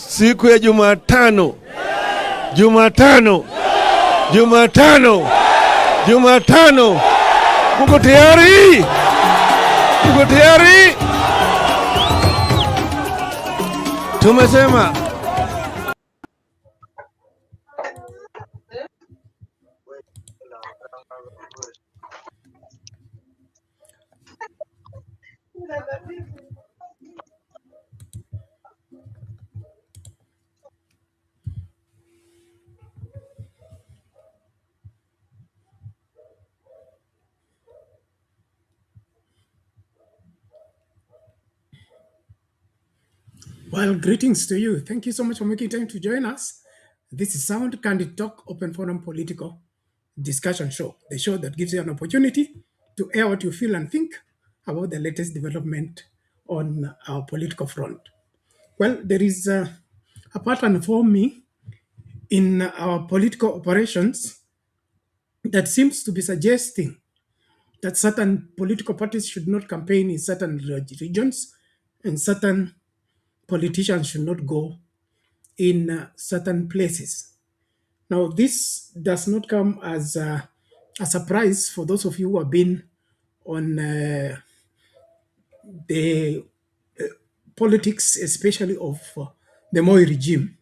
siku ya Jumatano. Mko tayari? Tumesema Well, greetings to you. Thank you so much for making time to join us. This is Sound Candid Talk Open Forum Political Discussion Show, the show that gives you an opportunity to air what you feel and think about the latest development on our political front. Well, there is a pattern for me in our political operations that seems to be suggesting that certain political parties should not campaign in certain regions and certain politicians should not go in certain places. Now, this does not come as a surprise for those of you who have been on the politics, especially of the Moi regime,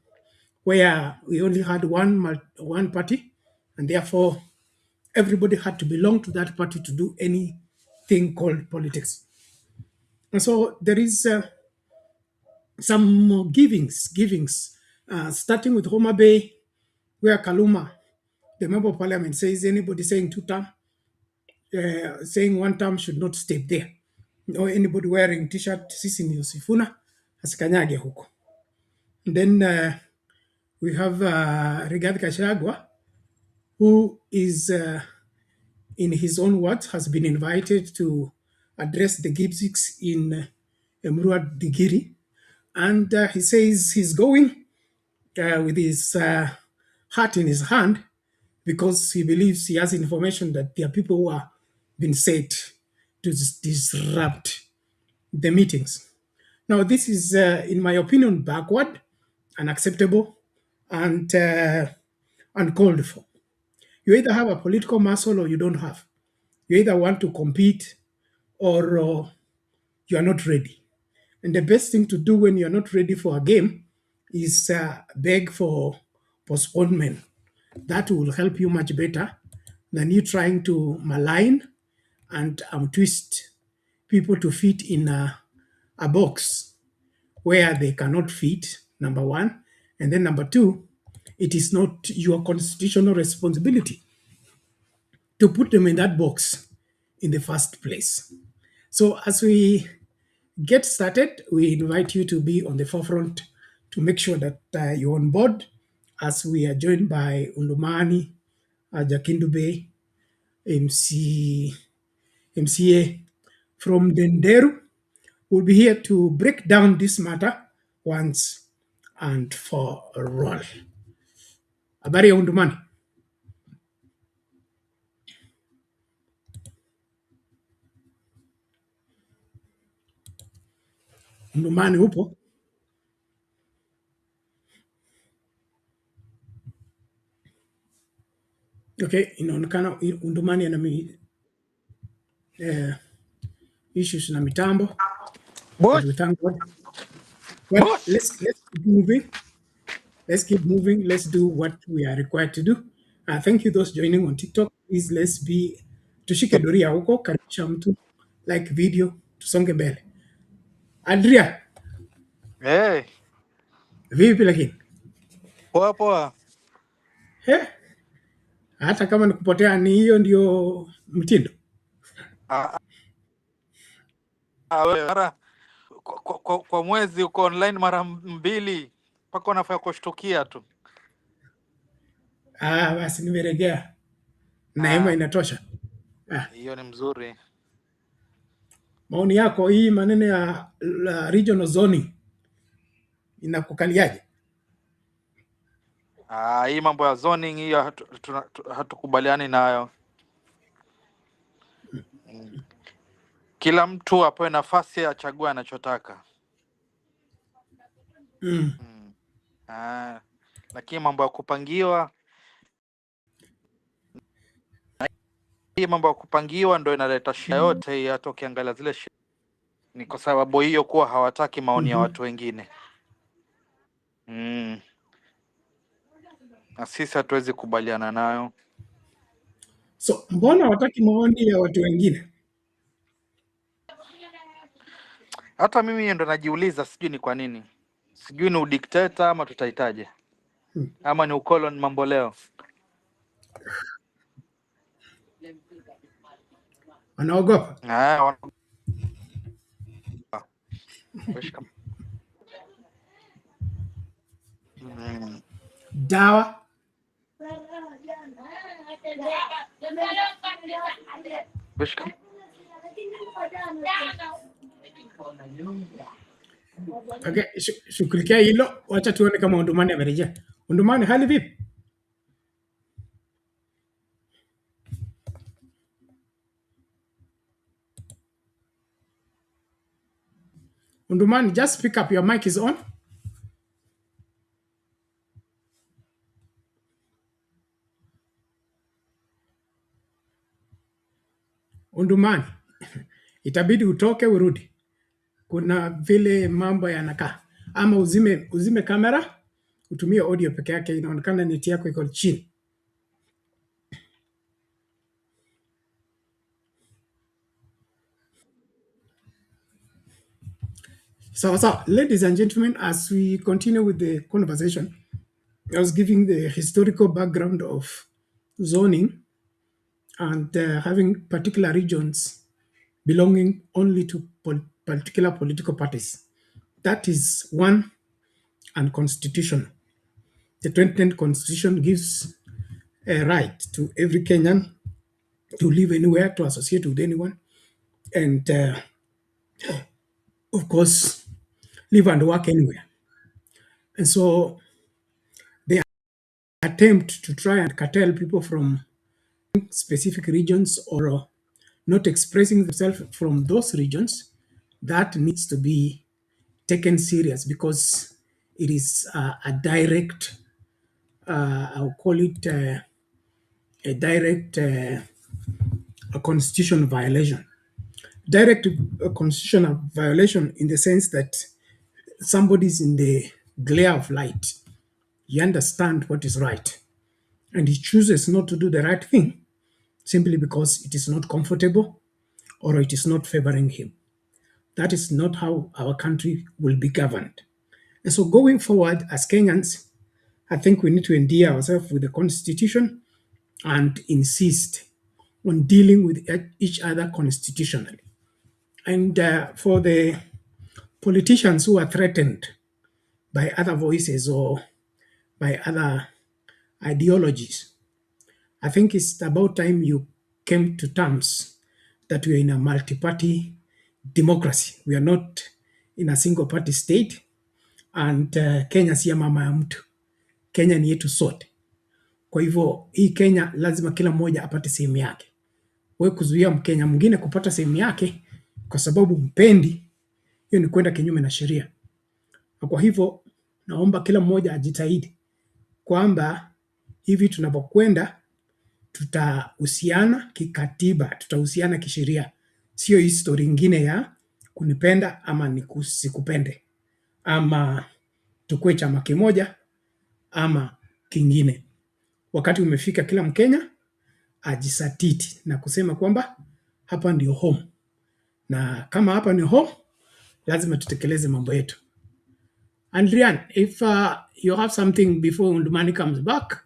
where we only had one party, and therefore everybody had to belong to that party to do anything called politics. And so there is some more givings, starting with Homa Bay, where Kaluma, the member of parliament, says anybody saying saying one term should not stay there. Or anybody wearing t-shirt, sisi ni Sifuna, asikanyage huko. Then we have Rigathi Gachagua, who is, in his own words, has been invited to address the Gibsiks in Emurua Digiri. And he says he's going with his heart in his hand because he believes he has information that there are people who are been set to disrupt the meetings. Now, this is, in my opinion, backward, unacceptable, and uncalled for. You either have a political muscle or you don't have. You either want to compete or you are not ready. And the best thing to do when you're not ready for a game is beg for postponement. That will help you much better than you trying to malign and twist people to fit in a box where they cannot fit, number one. And then number two, it is not your constitutional responsibility to put them in that box in the first place. So as we get started, we invite you to be on the forefront to make sure that you're on board, as we are joined by Undumani, Jakindu Bay, MCA from Denderu. We'll be here to break down this matter once and for all. Habari ya Undumani? Undumani upo? Okay, inaonekana Undumani ana issues na mitambo. But we thank God. Well, let's keep moving. Let's keep moving. Let's do what we are required to do. Thank you those joining on TikTok. Please let's be tushike doria huko, karibisha mtu, like video, tusonge mbele. Adria, Hey, vipi lakini? poa poa. Hata kama nikupotea ni hiyo ndio mtindo. Wewe mara kwa mwezi uko online mara 2 mpaka unafanya kushtukia tu. Basi nimeregea. Neema inatosha. Hiyo ni mzuri. Maoni yako, hii maneno ya regional zoning inakukaliaje? Hii mambo ya zoning hiyo hatukubaliani nayo. Kila mtu apewe nafasi achague anachotaka. Lakini mambo ya kupangiwa, hii mambo ya kupangiwa ndio inaleta shida yote hii. Hata ukiangalia zile shida ni kwa sababu hiyo, kuwa hawataki maoni ya watu wengine. Na sisi hatuwezi kubaliana nayo. So mbona hawataki maoni ya watu wengine? Hata mimi ndo najiuliza, sijui ni kwa nini. Sijui ni udikteta ama tutahitaje, ama ni ukoloni mambo leo. Wanaogopa. Dawa okay, shughulikia hilo. Wacha tuone kama Undumani amerejea. Undumani, hali vipi? Undumani, just pick up, your mic is on. Undumani, itabidi utoke urudi. Kuna vile mambo yanakaa. Ama uzime kamera, utumie audio peke yake, inaonekana neti yako iko chini. So, ladies and gentlemen, as we continue with the conversation, I was giving the historical background of zoning and having particular regions belonging only to particular political parties. That is one, unconstitutional. The 2010 Constitution gives a right to every Kenyan to live anywhere, to associate with anyone, and of course, live and work anywhere. And so they attempt to try and curtail people from specific regions or not expressing themselves from those regions. That needs to be taken serious because it is a direct, I'll call it a direct a constitutional violation. Direct constitutional violation in the sense that somebody's in the glare of light. He understands what is right, and he chooses not to do the right thing simply because it is not comfortable or it is not favoring him. That is not how our country will be governed. And so going forward as Kenyans, I think we need to endear ourselves with the Constitution and insist on dealing with each other constitutionally. And for the politicians who are threatened by other voices or by other ideologies, I think it's about time you came to terms that we are in a multi-party democracy. We are not in a single-party state, and Kenya si ya mama ya mtu. Kenya ni yetu sote. Kwa hivyo hii Kenya lazima kila mmoja apate sehemu yake. Wewe kuzuia Mkenya mwingine kupata sehemu yake kwa sababu mpendi, hiyo ni kwenda kinyume na sheria. Na kwa hivyo naomba kila mmoja ajitahidi kwamba hivi tunapokwenda tutahusiana kikatiba, tutahusiana kisheria. Sio hii story ingine ya kunipenda ama nisikupende, ama tukue chama kimoja ama kingine. Wakati umefika kila Mkenya ajisatiti na kusema kwamba hapa ndio home, na kama hapa ni home lazima tutekeleze mambo yetu. Andrian, if you have something before Undumani comes back.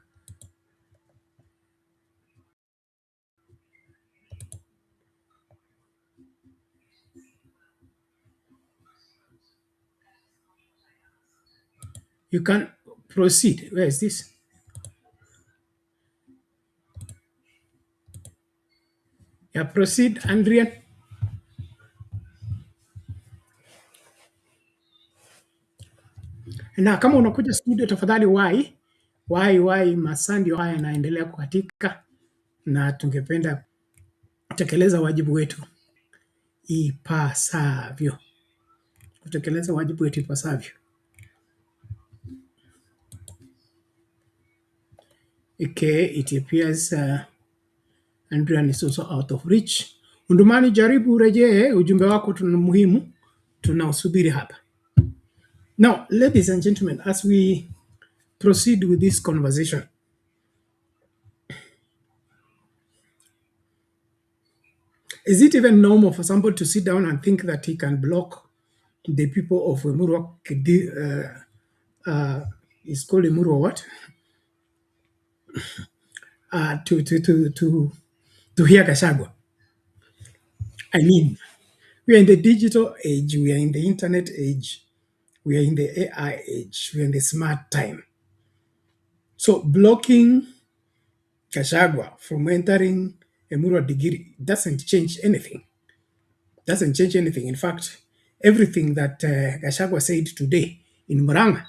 You can proceed. Where is this? Yeah, proceed, Andrian. Na kama unakuja studio tafadhali wai masaa ndio haya yanaendelea kukatika, na tungependa kutekeleza wajibu wetu ipasavyo. Okay, it appears Adrian is also out of reach. Undumani, jaribu urejee, ujumbe wako tuna muhimu, tunausubiri hapa. Now, ladies and gentlemen, as we proceed with this conversation, is it even normal for somebody to sit down and think that he can block the people of Emurua? It's called Emurua what? To hear Gachagua. I mean, we are in the digital age, we are in the internet age, we are in the AI age, we are in the smart time. So blocking Gachagua from entering Emurua Digiri doesn't change anything. Doesn't change anything. In fact, everything that Gachagua said today in Muranga,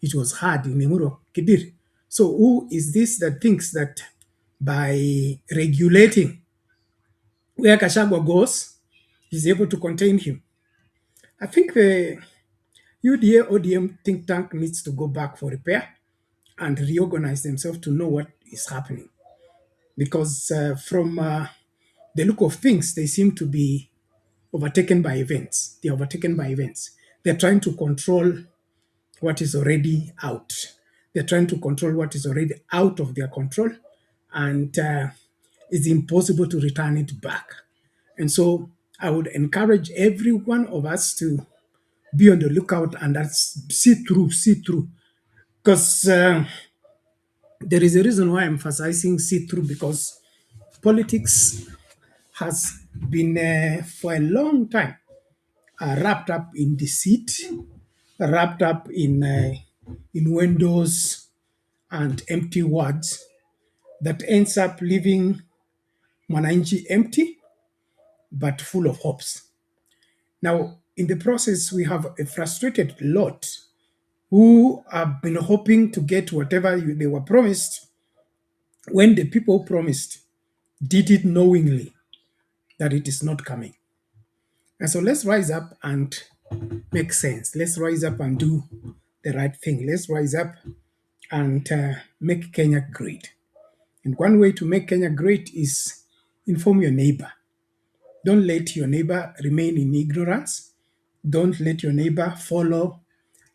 it was heard in Emurua Kidiri. So who is this that thinks that by regulating where Gachagua goes, he's able to contain him? I think the UDA ODM think tank needs to go back for repair and reorganize themselves to know what is happening. Because from the look of things, they seem to be overtaken by events. They're overtaken by events. They're trying to control what is already out. They're trying to control what is already out of their control, and it's impossible to return it back. And so I would encourage every one of us to be on the lookout and see through. Because there is a reason why I'm emphasizing see through, because politics has been for a long time wrapped up in deceit, wrapped up in windows and empty words that ends up leaving Mwananchi empty but full of hopes. Now, in the process, we have a frustrated lot who have been hoping to get whatever they were promised when the people promised did it knowingly that it is not coming. And so let's rise up and make sense. Let's rise up and do the right thing. Let's rise up and make Kenya great. And one way to make Kenya great is inform your neighbor. Don't let your neighbor remain in ignorance. Don't let your neighbor follow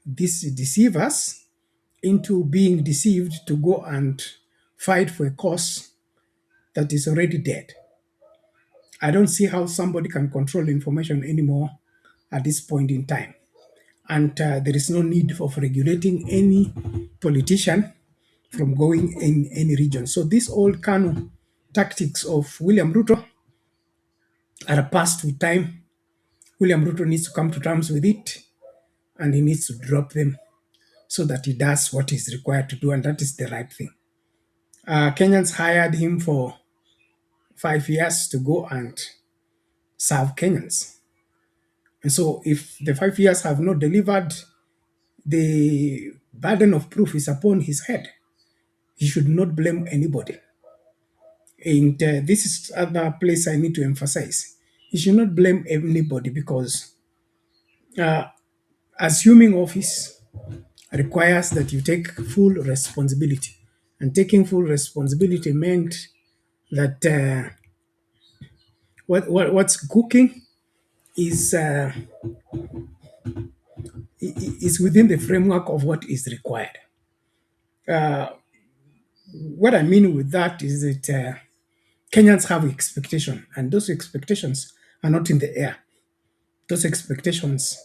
these deceivers into being deceived to go and fight for a cause that is already dead. I don't see how somebody can control information anymore at this point in time. And there is no need of regulating any politician from going in any region. So these old KANU tactics of William Ruto are past with time. William Ruto needs to come to terms with it, and he needs to drop them so that he does what is required to do, and that is the right thing. Kenyans hired him for 5 years to go and serve Kenyans. And so if the 5 years have not delivered, the burden of proof is upon his head. He should not blame anybody. And this is other place I need to emphasize. He should not blame anybody, because assuming office requires that you take full responsibility. And taking full responsibility meant that what's cooking is within the framework of what is required. What I mean with that is that Kenyans have expectation, and those expectations are not in the air. Those expectations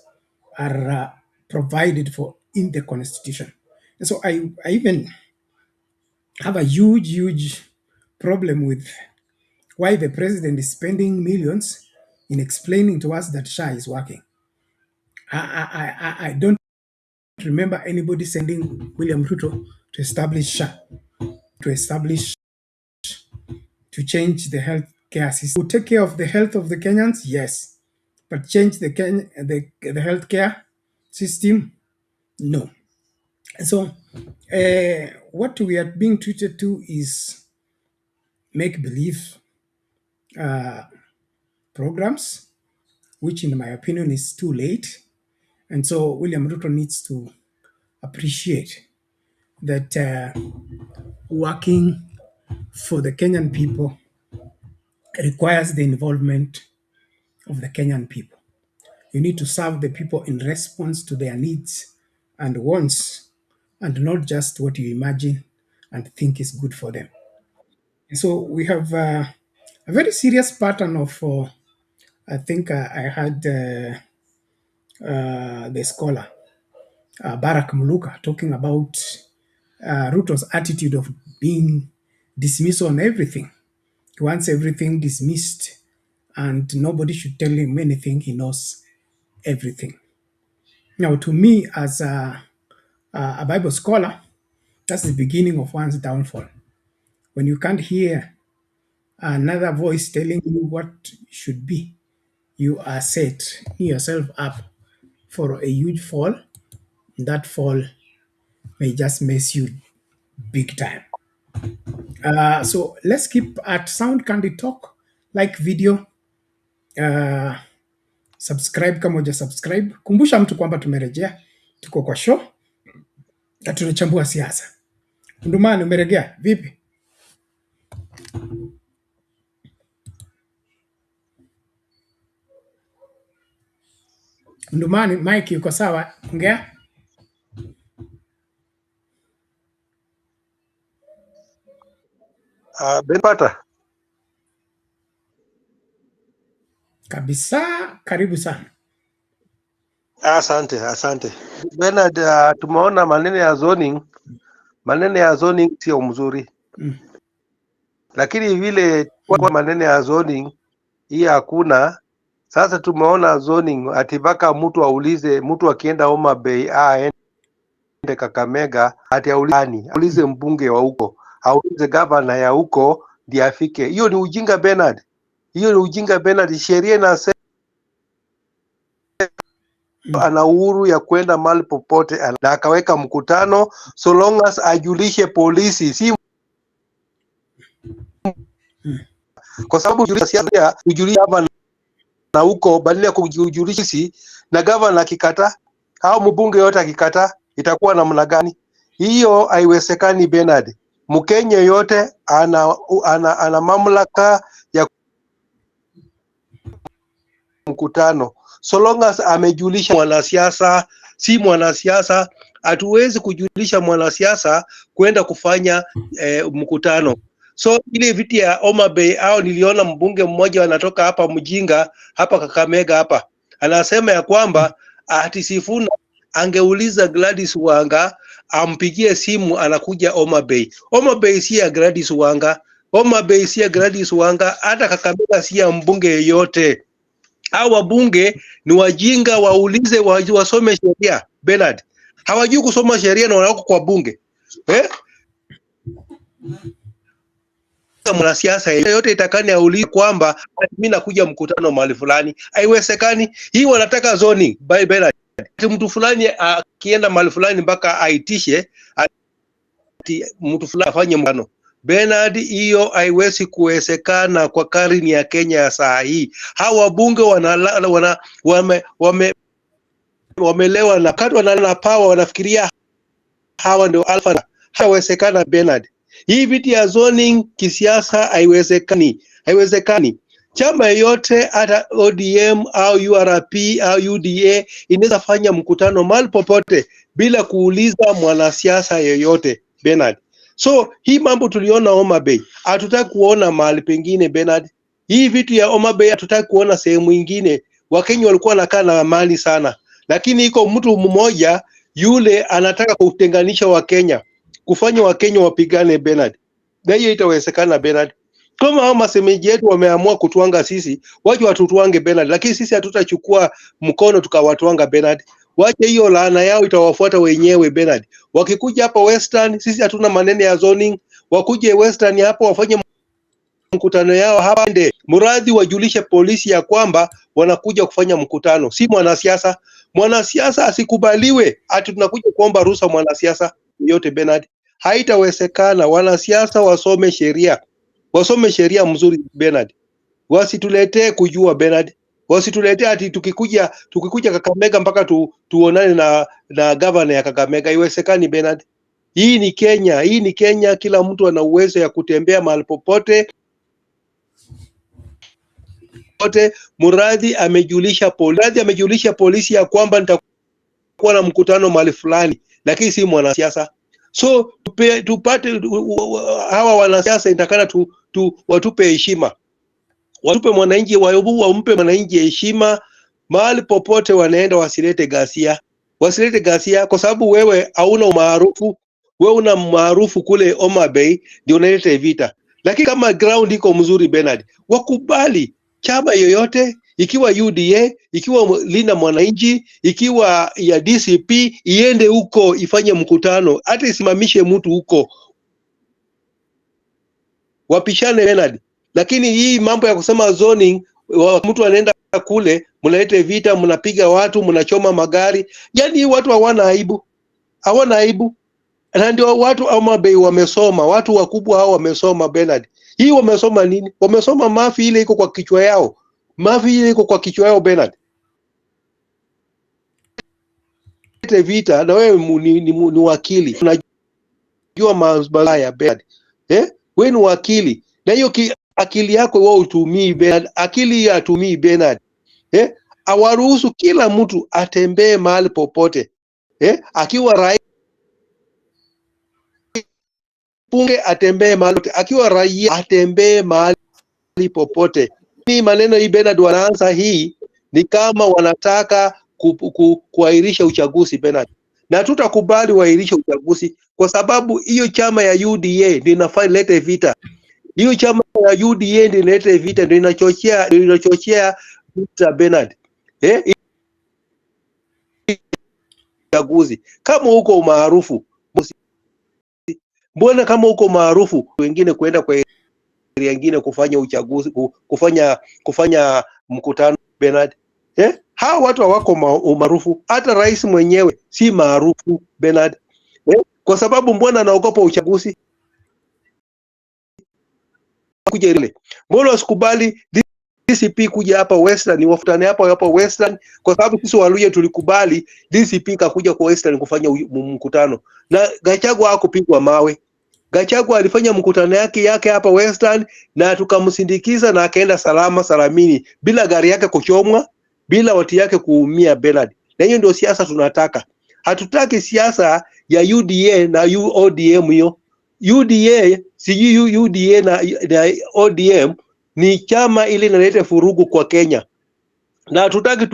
are provided for in the constitution. And so I even have a huge problem with why the president is spending millions in explaining to us that SHA is working. I don't remember anybody sending William Ruto to establish SHA, to change the healthcare system. Will take care of the health of the Kenyans, yes, but change the healthcare system, no. So what we are being treated to is make-believe programs, which in my opinion is too late. And so William Ruto needs to appreciate that working for the Kenyan people requires the involvement of the Kenyan people. You need to serve the people in response to their needs and wants, and not just what you imagine and think is good for them. And so we have a very serious pattern of, I think I had the scholar Barak Muluka talking about Ruto's attitude of being dismissed on everything. He wants everything dismissed, and nobody should tell him anything. He knows everything. Now, to me, as a Bible scholar, that's the beginning of one's downfall. When you can't hear another voice telling you what should be, you are setting yourself up for a huge fall. That fall may just mess you big time. So let's keep at Sound Candy Talk, like video, subscribe kama uja subscribe. Kumbusha mtu kwamba tumerejea, tuko kwa show na tunachambua siasa. Ndumani, umerejea vipi? Ndumani, Mike yuko sawa? Ongea. Benpata. Kabisa, karibu sana. Asante. Bernard, tumeona maneno ya zoning sio mzuri. Lakini vile kwa maneno ya zoning hii hakuna. Sasa tumeona zoning atibaka mtu aulize, mtu akienda Homa Bay aende Kakamega ati aulize mbunge wa huko, aulize governor ya huko ndiye afike. Hiyo ni ujinga Bernard. Sheria inasema ana uhuru ya kwenda mahali popote na akaweka mkutano, so long as ajulishe polisi, si kwa sababu kujulisha hapa na huko badala ya kujulisha na governor akikata au mbunge yote akikata, itakuwa namna gani? Hiyo haiwezekani Bernard. Mkenya yote ana mamlaka ya mkutano, so long as amejulisha mwanasiasa. Si mwanasiasa, hatuwezi kujulisha mwanasiasa kwenda kufanya mkutano. So ile viti ya Homa Bay au niliona mbunge mmoja anatoka hapa mjinga hapa Kakamega hapa, anasema ya kwamba ati Sifuna angeuliza Gladys Wanga ampigie simu anakuja Homa Bay. Homa Bay si ya Gladys Wanga. Homa Bay si ya Gladys Wanga, hata Kakamega si ya mbunge yeyote. Hao wabunge ni wajinga, waulize wasome sheria Bernard. Hawajui kusoma sheria na wanako kwa bunge. Mwanasiasa yote itakani aulize kwamba mimi nakuja mkutano mahali fulani. Haiwezekani. Hii wanataka zoning by Bernard. Mtu fulani akienda mahali fulani mpaka aitishe ati mtu fulani afanye mkutano. Bernard, hiyo haiwezi kuwezekana kwa karne ya Kenya ya saa hii. Hawa wabunge wamelewa na kati wanalala power, wanafikiria hawa ndio alpha. Haiwezekana Bernard. Hii viti ya zoning kisiasa haiwezekani. Chama yote hata ODM au URP au UDA inaweza fanya mkutano mahali popote bila kuuliza mwanasiasa yoyote Bernard. So hii mambo tuliona Homa Bay, hatutaki kuona mahali pengine Bernard. Hii vitu ya Homa Bay hatutaki kuona sehemu nyingine. Wakenya walikuwa wanakaa na amani sana, lakini iko mtu mmoja yule anataka kutenganisha Wakenya, kufanya Wakenya wapigane Bernard. Na hiyo itawezekana Bernard. Kama hao masemeji yetu wameamua kutuanga sisi, waje watutuange Bernard, lakini sisi hatutachukua mkono tukawatuanga Bernard. Wache hiyo laana yao itawafuata wenyewe Bernard. Wakikuja hapa Western, sisi hatuna maneno ya zoning. Wakuje Western hapo wafanye mkutano yao hapa, ndio mradi wajulishe polisi ya kwamba wanakuja kufanya mkutano. Si mwanasiasa. Mwanasiasa asikubaliwe ati tunakuja kuomba ruhusa mwanasiasa yote Bernard. Haitawezekana. Wanasiasa wasome sheria mzuri Bernard. Wasituletee kujua Bernard. Wasituletee ati tukikuja Kakamega mpaka tuonane na governor ya Kakamega. Iwezekani Bernard. Hii ni Kenya, hii ni Kenya. Kila mtu ana uwezo ya kutembea mahali popote. Muradhi amejulisha polisi ya kwamba nitakuwa na mkutano mahali fulani, lakini si mwanasiasa. So tupate hawa wanasiasa itakana watupe heshima, watupe mwananchi, wampe mwananchi heshima mahali popote wanaenda. Wasilete ghasia, kwa sababu wewe hauna umaarufu. Wewe una maarufu kule Homa Bay, ndio unaleta vita. Lakini kama ground iko mzuri Bernard, wakubali chama yoyote, ikiwa UDA, ikiwa Linda Mwananchi, ikiwa ya DCP, iende huko ifanye mkutano, hata isimamishe mtu huko, wapishane Bernard. Lakini hii mambo ya kusema zoning, mtu anaenda kule, mnalete vita, mnapiga watu, mnachoma magari. Yaani watu hawana aibu. Na ndio watu Homa Bay wamesoma, watu wakubwa hao wamesoma Bernard. Hii wamesoma nini? Wamesoma mafi ile iko kwa kichwa yao. Bernard. Vita na wewe ni wakili. Unajua mabaya Bernard. Wewe ni wakili. Na hiyo akili yako wewe utumii Bernard. Akili ya atumii Bernard. Awaruhusu kila mtu atembee mahali popote. Akiwa rais bunge atembee mahali, akiwa raia atembee mahali popote. Ni maneno hii Bernard wanaanza hii ni kama wanataka kuahirisha uchaguzi Bernard. Na tutakubali waahirisha uchaguzi kwa sababu hiyo chama ya UDA ndio inafaa ilete vita. Hiyo chama ya UDA ndio inaleta vita, ndio inachochea vita Bernard. Uchaguzi kama huko umaarufu, mbona kama huko maarufu wengine kwenda kwa area nyingine kufanya uchaguzi, kufanya mkutano Bernard? Hawa watu hawako maarufu. Hata rais mwenyewe si maarufu Bernard. Kwa sababu mbona anaogopa uchaguzi? Kuja ile, mbona usikubali DCP kuja hapa Western, wafutane hapa Western, kwa sababu sisi Waluya tulikubali DCP kakuja kwa Western kufanya mkutano. Na Gachagua hakupigwa mawe. Gachagua alifanya mkutano yake hapa Western na tukamsindikiza na akaenda salama salamini, bila gari yake kuchomwa, bila watu yake kuumia Bernard. Na hiyo ndio siasa tunataka. Hatutaki siasa ya UDA na ODM hiyo. UDA na ODM ni chama ili inaleta furugu kwa Kenya. Na hatutaki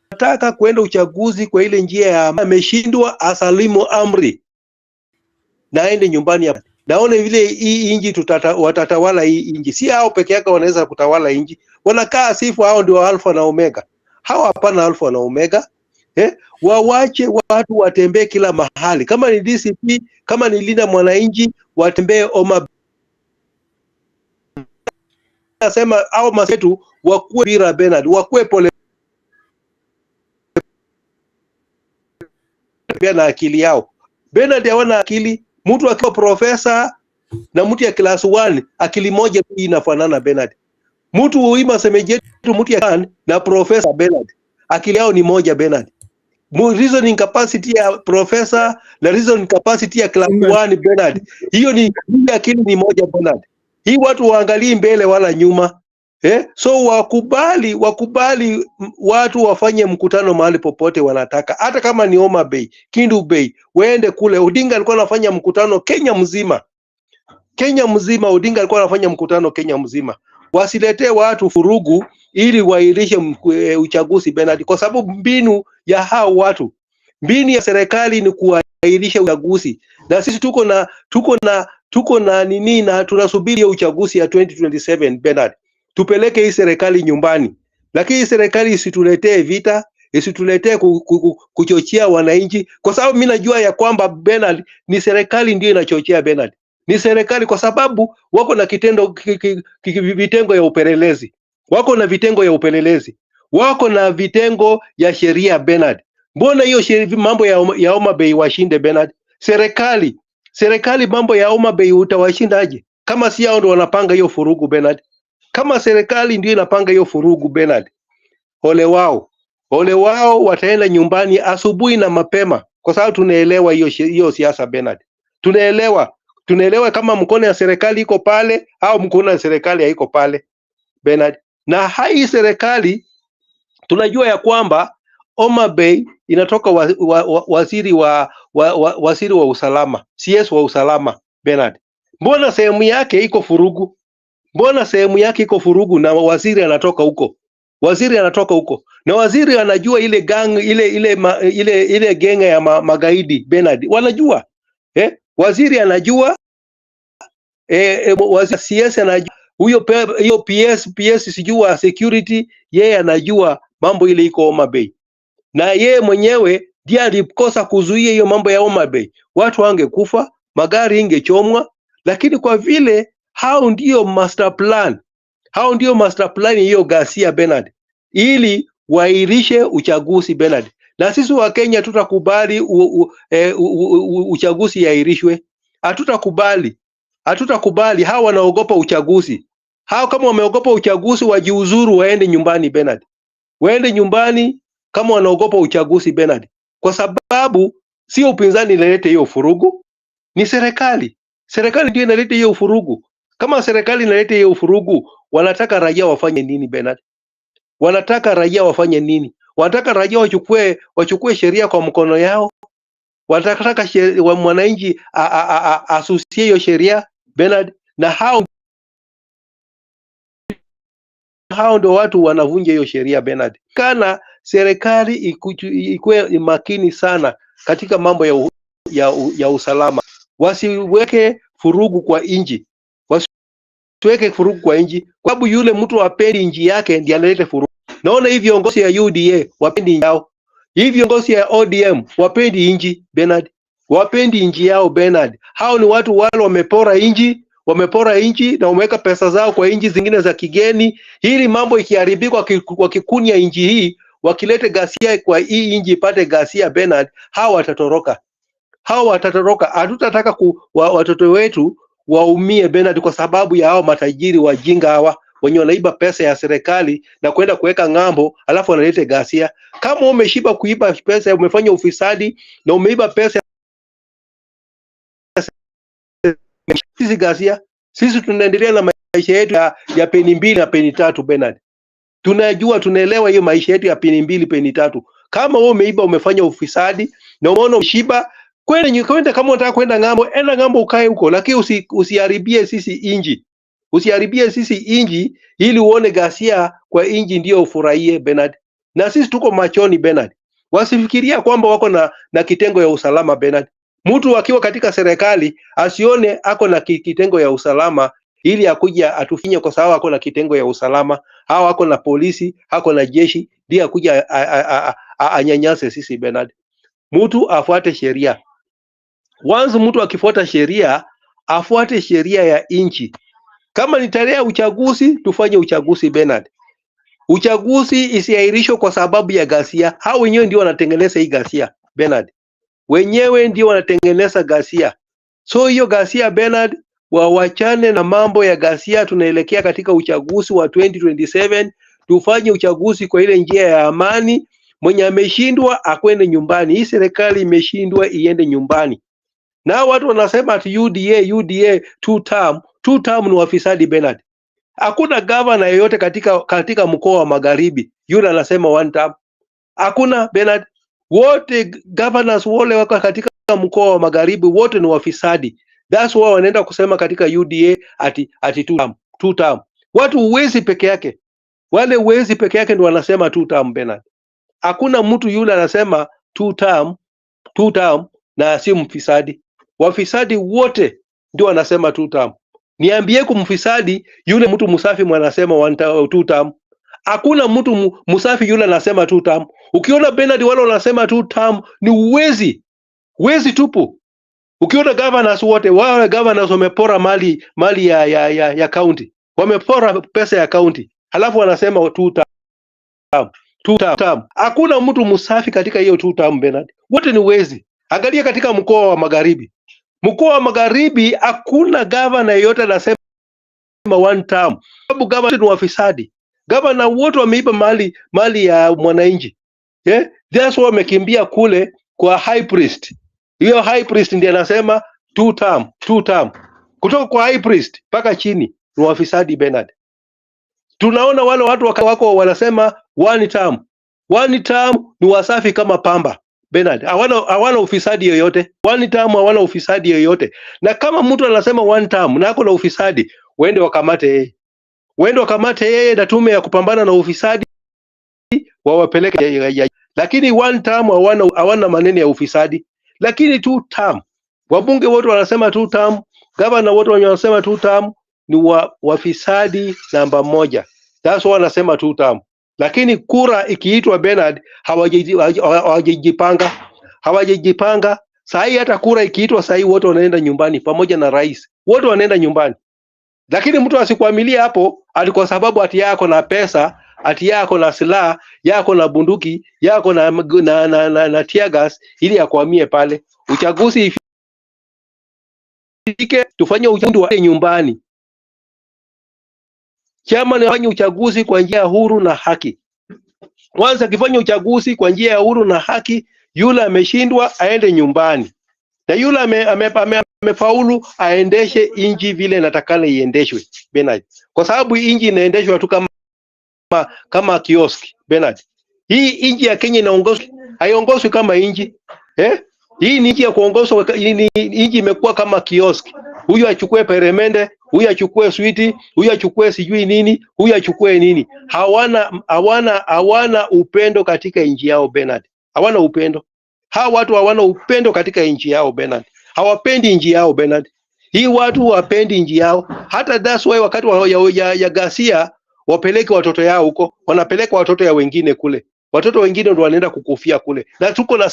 tunataka kwenda uchaguzi kwa ile njia ya ameshindwa asalimu amri na aende nyumbani hapa. Naona vile hii inji watatawala hii inji. Si hao peke yake wanaweza kutawala inji. Wanakaa sifu hao ndio alfa na omega. Hao hapana alfa na omega. Wawache watu watembee kila mahali. Kama ni DCP, kama ni Linda Mwananchi, watembee Homa. Nasema hao masetu wakuwe bila Bernard, wakuwe pole na akili yao. Bernard hawana akili. Mtu akiwa profesa na mtu ya class 1 akili moja inafanana Bernard. Mtu uima semeje mtu ya na profesa Bernard, akili yao ni moja Bernard. Reasoning capacity ya profesa na reasoning capacity ya class 1 Bernard, hiyo ni akili ni moja Bernard. Hii watu waangalie mbele wala nyuma. So wakubali watu wafanye mkutano mahali popote wanataka, hata kama ni Homa Bay, Kindu Bay, waende kule. Odinga alikuwa anafanya mkutano Kenya mzima. Odinga alikuwa anafanya mkutano Kenya mzima. Wasiletee watu furugu ili wairishe uchaguzi Bernard, kwa sababu mbinu ya hao watu, mbinu ya serikali ni kuairisha uchaguzi. Na sisi tuko na nini, na tunasubiri uchaguzi ya 2027 Bernard. Tupeleke hii serikali nyumbani. Lakini hii serikali isituletee vita, isituletee kuchochea wananchi, kwa sababu mimi najua ya kwamba Bernard ni serikali ndio inachochea Bernard. Ni serikali kwa sababu wako na vitengo ya upelelezi. Wako na vitengo ya upelelezi. Wako na vitengo ya sheria Bernard. Mbona hiyo mambo ya Homa Bay washinde Bernard? Serikali mambo ya Homa Bay utawashindaje? Kama si hao ndio wanapanga hiyo furugu Bernard. Kama serikali ndio inapanga hiyo furugu Bernard, ole wao. ole wao wataenda nyumbani asubuhi na mapema, kwa sababu tunaelewa hiyo siasa Bernard. Tunaelewa kama mkono ya serikali iko pale au mkono ya serikali haiko pale Bernard. Na hii serikali tunajua ya kwamba Homa Bay inatoka waziri wa usalama, CS wa usalama Bernard. Mbona sehemu yake iko furugu? Mbona sehemu yake iko furugu na waziri anatoka huko? Waziri anatoka huko. Na waziri anajua ile gang ile genga ya magaidi Bernard. Wanajua. Waziri anajua waziri CS anajua, hiyo PS sijua security, yeye anajua mambo ile iko Homa Bay. Na yeye mwenyewe ndiye alikosa kuzuia hiyo mambo ya Homa Bay. Watu wangekufa, magari ingechomwa, lakini kwa vile hao ndio master plan hiyo ghasia Bernard, ili wairishe uchaguzi Bernard. Na sisi wa Kenya tutakubali uchaguzi yairishwe? Hatutakubali. Hao wanaogopa uchaguzi. Hao kama wameogopa uchaguzi wajiuzuru, waende nyumbani Bernard. Waende nyumbani kama wanaogopa uchaguzi Bernard. Kwa sababu sio upinzani inaleta hiyo furugu, ni serikali. Serikali ndio inaleta hiyo furugu. Kama serikali inaleta hiyo furugu, wanataka raia wafanye nini Bernard? Wanataka raia wafanye nini? Wanataka raia wachukue sheria kwa mkono yao? Wanataka mwananchi asusie hiyo sheria Bernard? Na hao ndio watu wanavunja hiyo sheria Bernard. Kana serikali ikuwe makini sana katika mambo ya usalama. Wasiweke furugu kwa inji. Wasiweke furugu kwa inji. Kwa sababu yule mtu wapendi inji yake ndiye analeta furugu. Naona hivi viongozi ya UDA wapendi inji yao. Hivi viongozi ya ODM wapendi inji Bernard. Wapendi inji yao Bernard. Hao ni watu wale wamepora inji na wameweka pesa zao kwa inji zingine za kigeni. Hili mambo ikiharibika kwa kikundi ya inji hii, wakilete ghasia kwa hii inji ipate ghasia Bernard, hao watatoroka. Hatutataka watoto wetu waumie Bernard kwa sababu ya hao matajiri wajinga hawa wenye wanaiba pesa ya serikali na kwenda kuweka ng'ambo, alafu wanalete ghasia. Kama umeshiba kuiba pesa, umefanya ufisadi na umeiba pesa, sisi ghasia, sisi tunaendelea na maisha yetu ya peni 2 na peni 3 Bernard. Tunajua, tunaelewa hiyo maisha yetu ya peni 2 peni 3. Kama wewe umeiba, umefanya ufisadi na umeona umeshiba, kwenda kama unataka kwenda ng'ambo, enda ng'ambo ukae huko, lakini usiharibie sisi inji. Usiharibie sisi inji ili uone ghasia kwa inji ndio ufurahie Bernard. Na sisi tuko machoni Bernard. Wasifikiria kwamba wako na kitengo ya usalama Bernard. Mtu akiwa katika serikali asione ako na kitengo ya usalama ili akuja atufinye kwa sababu ako na kitengo ya usalama, au ako na polisi, ako na jeshi, ndiye akuja anyanyase sisi Bernard. Mtu afuate sheria. Once mtu akifuata sheria, afuate sheria ya inchi. Kama ni tarehe ya uchaguzi, tufanye uchaguzi Bernard. Uchaguzi isiahirishwe kwa sababu ya ghasia. Hao wenyewe ndio wanatengeneza hii ghasia Bernard. Wenyewe ndio wanatengeneza ghasia. So hiyo ghasia Bernard, wawachane na mambo ya ghasia. Tunaelekea katika uchaguzi wa 2027. Tufanye uchaguzi kwa ile njia ya amani. Mwenye ameshindwa akwende nyumbani. Hii serikali imeshindwa, iende nyumbani. Na watu wanasema ati UDA 2 term ni wafisadi Bernard. Hakuna governor yeyote katika mkoa wa Magharibi yule anasema 1 term. Hakuna Bernard. Wote governors wale wako katika mkoa wa Magharibi wote ni wafisadi. That's why wanaenda kusema katika UDA ati 2 term. Watu uwezi peke yake. Wale uwezi peke yake ndio wanasema 2 term Bernard. Hakuna mtu yule anasema 2 term na si mfisadi. Wafisadi wote ndio wanasema 2 term. Niambie kumfisadi yule mtu msafi mwanasema 2 term. Hakuna mtu msafi yule anasema 2 term. Ukiona Bernard wale wanasema 2 term ni uwezi tupu. Ukiona governors wote, wale governors wamepora mali ya county. Wamepora pesa ya county. Halafu wanasema 2 term. Hakuna mtu msafi katika hiyo 2 term Bernard. Wote ni wezi. Angalia katika mkoa wa Magharibi. Mkoa wa Magharibi hakuna governor yeyote anasema 1 term. Sababu governor ni wafisadi. Governor wote wameiba mali ya mwananchi. That's why wamekimbia kule kwa high priest. Hiyo high priest ndiye anasema two term. Kutoka kwa high priest mpaka chini ni wafisadi Bernard. Tunaona wale watu wako wanasema one term ni wasafi kama pamba Bernard. Hawana ufisadi yoyote. One term hawana ufisadi yoyote. Na kama mtu anasema one term na ako na ufisadi, waende wakamate yeye na tume ya kupambana na ufisadi wawapeleke. Lakini one term hawana maneno ya ufisadi. Lakini two term, wabunge wote wanasema two term, gavana wote wanasema two term, ni wafisadi namba moja. That's why wanasema two term. Lakini kura ikiitwa Bernard, hawajajipanga. Saa hii hata kura ikiitwa saa hii wote wanaenda nyumbani pamoja na rais. Wote wanaenda nyumbani. Lakini mtu asikuamilie hapo ati kwa sababu ati yako na pesa, ati yako na silaha, yako na bunduki, yako na tear gas ili akwamie pale. Uchaguzi ifike, tufanye uchaguzi wa nyumbani. Chama ni fanye uchaguzi kwa njia huru na haki. Kwanza kifanya uchaguzi kwa njia ya huru na haki, yule ameshindwa aende nyumbani. Na yule amefaulu aendeshe inji vile natakana iendeshwe Bernard. Kwa sababu inji inaendeshwa tu kama kioski Bernard. Hii inji ya Kenya inaongozwa, haiongozi kama inji. Hii ni inji ya kuongozwa, inji imekuwa kama kioski. Huyu achukue peremende, huyu achukue switi, huyu achukue sijui nini, huyu achukue nini. Hawana upendo katika inji yao Bernard. Hawana upendo. Hawa watu hawana upendo katika inji yao Bernard. Hawapendi inji yao Bernard. Hii watu wapendi inji yao. Hata that's why wakati ya ghasia wapeleke watoto yao huko, wanapeleka watoto ya wengine kule. Watoto wengine ndio wanaenda kukufia kule. Na tuko na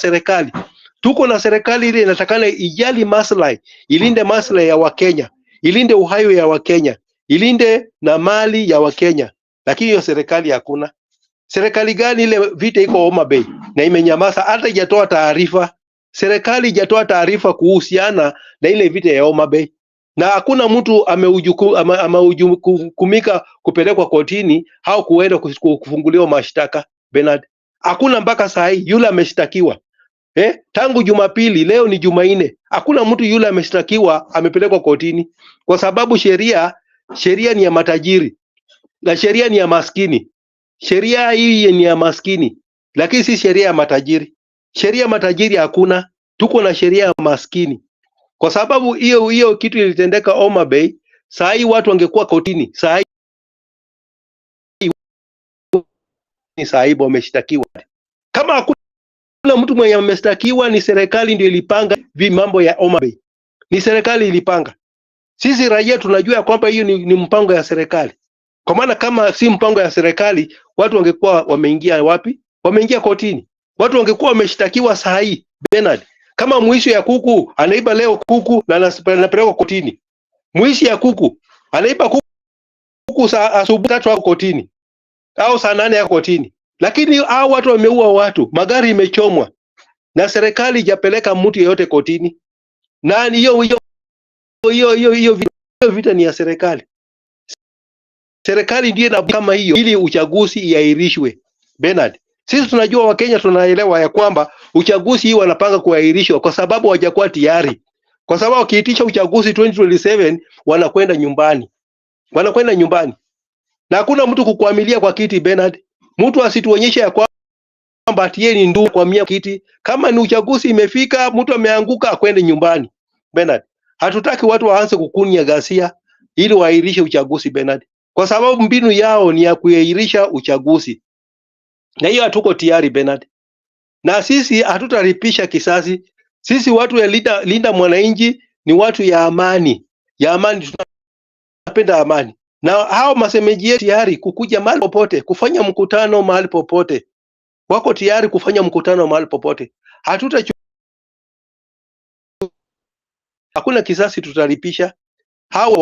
serikali. Ile inatakana ijali maslahi, ilinde maslahi ya Wakenya, ilinde uhai ya Wakenya, ilinde na mali ya Wakenya. Lakini hiyo serikali hakuna. Serikali gani ile vita iko Homa Bay na imenyamaza, hata haijatoa taarifa. Serikali haijatoa taarifa kuhusiana na ile vita ya Homa Bay. Na hakuna mtu amehukumika kupelekwa kotini au kuenda kufunguliwa mashtaka Bernard. Hakuna mpaka saa hii yule ameshtakiwa. Tangu Jumapili, leo ni Jumanne. Hakuna mtu yule ameshtakiwa amepelekwa kotini kwa sababu sheria ni ya matajiri na sheria ni ya maskini. Sheria hii ni ya maskini, lakini si sheria ya matajiri. Sheria ya matajiri hakuna, tuko na sheria ya maskini. Kwa sababu hiyo kitu ilitendeka Homa Bay, saa hii watu wangekuwa kotini. Saa hii wameshtakiwa. Kama hakuna mtu mwenye ameshtakiwa, ni serikali ndio ilipanga mambo ya Homa Bay. Ni serikali ilipanga. Sisi raia tunajua kwamba hiyo ni mpango ya serikali. Kwa maana kama si mpango ya serikali, watu wangekuwa wameingia wapi? Wameingia kotini. Watu wangekuwa wameshtakiwa saa hii Bernard. Kama mwishi ya kuku anaiba leo kuku na anapelekwa kotini. Mwishi ya kuku anaiba kuku saa asubuhi 3 au kotini. Au saa 8 ya kotini. Lakini hao watu wameua watu, magari imechomwa na serikali hajapeleka mtu yeyote kotini. Na hiyo vita ni ya serikali. Serikali ndiye na kama hiyo ili uchaguzi iahirishwe Bernard. Sisi tunajua Wakenya tunaelewa ya kwamba uchaguzi hii wanapanga kuahirishwa kwa sababu hawajakuwa tayari. Kwa sababu wakiitisha uchaguzi 2027 wanakwenda nyumbani. Na hakuna mtu kukuamilia kwa kiti Bernard. Mtu asituonyeshe ya kwamba ati yeye ni ndugu kwa mia kiti. Kama ni uchaguzi imefika, mtu ameanguka akwende nyumbani Bernard. Hatutaki watu waanze kukunia ghasia ili waahirishe uchaguzi Bernard. Kwa sababu mbinu yao ni ya kuahirisha uchaguzi. Na hiyo hatuko tayari Bernard. Na sisi hatutalipisha kisasi. Sisi watu ya linda mwananchi ni watu ya amani. Tunapenda amani. Na hao masemeji yetu tayari kukuja mahali popote, kufanya mkutano mahali popote. Wako tayari kufanya mkutano mahali popote. Hakuna kisasi tutalipisha. Hao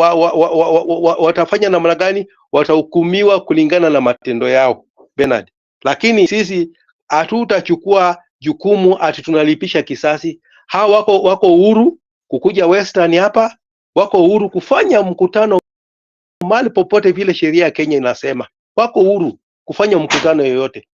watafanya namna gani? Watahukumiwa kulingana na matendo yao Bernard. Lakini sisi hatutachukua jukumu ati tunalipisha kisasi. Hao wako huru kukuja Western hapa, wako huru kufanya mkutano mahali popote vile sheria ya Kenya inasema. Wako huru kufanya mkutano yoyote.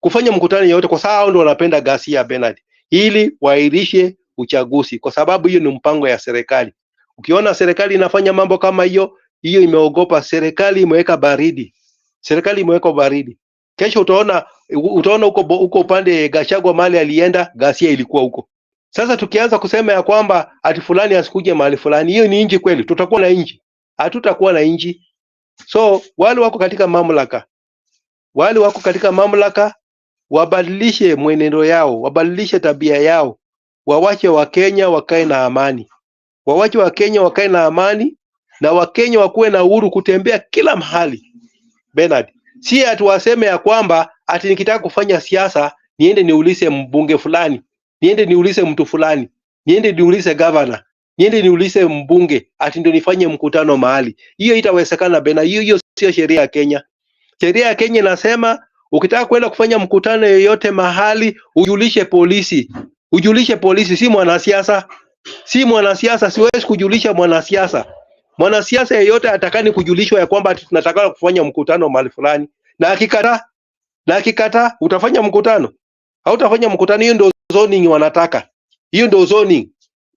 kufanya mkutano yote, kwa sababu ndio wanapenda ghasia Bernard, ili wairishe uchaguzi, kwa sababu hiyo ni mpango ya serikali. Ukiona serikali inafanya mambo kama hiyo imeogopa. Serikali imeweka baridi, serikali imeweka baridi. Kesho utaona huko upande Gachagua mali alienda, ghasia ilikuwa huko. Sasa tukianza kusema ya kwamba ati fulani asikuje mahali fulani, hiyo ni inji kweli? Tutakuwa na inji? Hatutakuwa na inji. So wale wako katika mamlaka, wabadilishe mwenendo yao, wabadilishe tabia yao, wawache Wakenya wakae na amani, wawache Wakenya wakae na amani, na Wakenya wakuwe na uhuru kutembea kila mahali Bernard. Si ati waseme ya kwamba ati nikitaka kufanya siasa niende niulize mbunge fulani, niende niulize mtu fulani, niende niulize governor, niende niulize mbunge ati ndio nifanye mkutano mahali. Hiyo itawezekana Bernard. Hiyo sio sheria ya Kenya. Sheria ya Kenya inasema ukitaka kwenda kufanya mkutano yoyote mahali, ujulishe polisi. Ujulishe polisi, si mwanasiasa. Si mwanasiasa, siwezi kujulisha mwanasiasa. Mwanasiasa yeyote atakani kujulishwa ya kwamba tunataka kufanya mkutano mahali fulani. Na akikataa, utafanya mkutano? Hautafanya mkutano. Hiyo ndio zoning wanataka. Hiyo ndio zoning.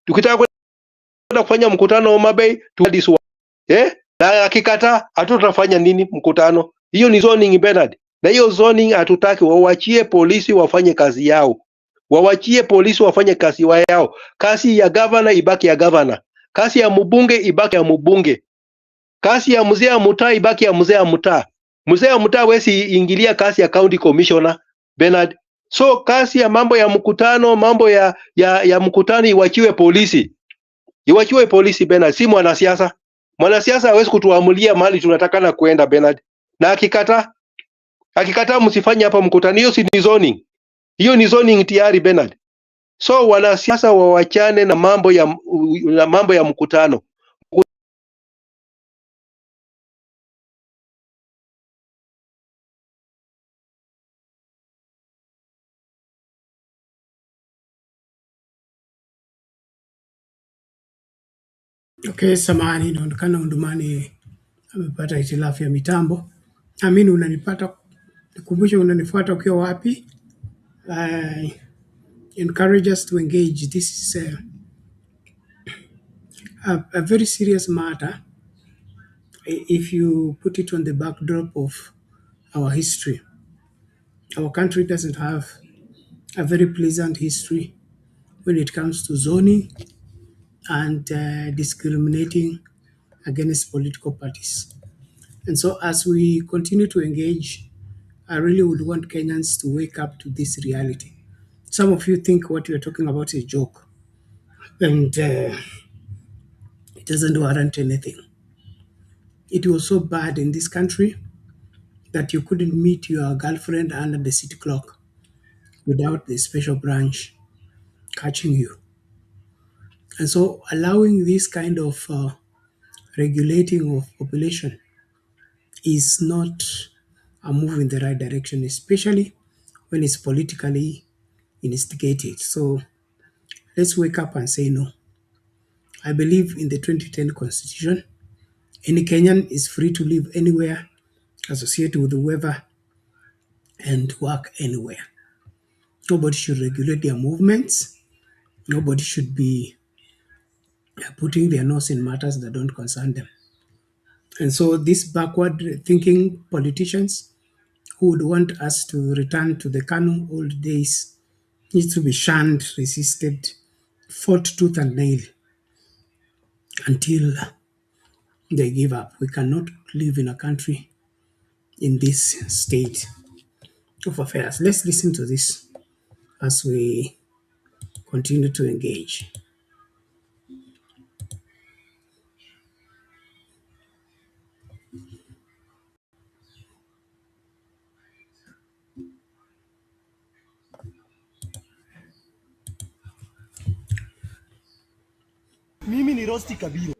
Tukitaka kwenda kufanya mkutano Homa Bay, tuadiswa. Na akikataa, hatutafanya nini mkutano? Hiyo ni zoning Bernard. Na hiyo zoning hatutaki. Wawachie polisi wafanye kazi yao. Wawachie polisi wafanye kazi yao. Kazi ya governor ibaki ya governor. Kazi ya mbunge ibaki ya mbunge. Kazi ya mzee wa mtaa ibaki ya mzee wa mtaa. Mzee wa mtaa wesi ingilia kazi ya county commissioner Bernard. So kazi ya mambo ya mkutano, mambo ya mkutano iwachiwe polisi. Iwachiwe polisi Bernard, si mwanasiasa. Mwanasiasa hawezi kutuamulia mahali tunatakana kuenda Bernard. Na akikataa msifanye hapa mkutano, hiyo si ni zoning. Hiyo ni zoning tayari Bernard. So wanasiasa wawachane na mambo ya mkutano. Okay, samahani, inaonekana Undumani amepata hitilafu ya mitambo. Amini, unanipata? Nikumbushe unanifuata ukiwa wapi? I encourage us to engage. This is a very serious matter if you put it on the backdrop of our history. Our country doesn't have a very pleasant history when it comes to zoning and discriminating against political parties. And so as we continue to engage, I really would want Kenyans to wake up to this reality. Some of you think what you're talking about is a joke, and it doesn't warrant anything. It was so bad in this country that you couldn't meet your girlfriend under the city clock without the special branch catching you. And so allowing this kind of regulating of population is not a move in the right direction, especially when it's politically instigated. So let's wake up and say no. I believe in the 2010 Constitution. Any Kenyan is free to live anywhere, associate with whoever, and work anywhere. Nobody should regulate their movements. Nobody should be putting their nose in matters that don't concern them. And so these backward-thinking politicians who would want us to return to the KANU old days need to be shunned, resisted, fought tooth and nail until they give up. We cannot live in a country in this state of affairs. Let's listen to this as we continue to engage. Mimi ni Rosti Kabiro.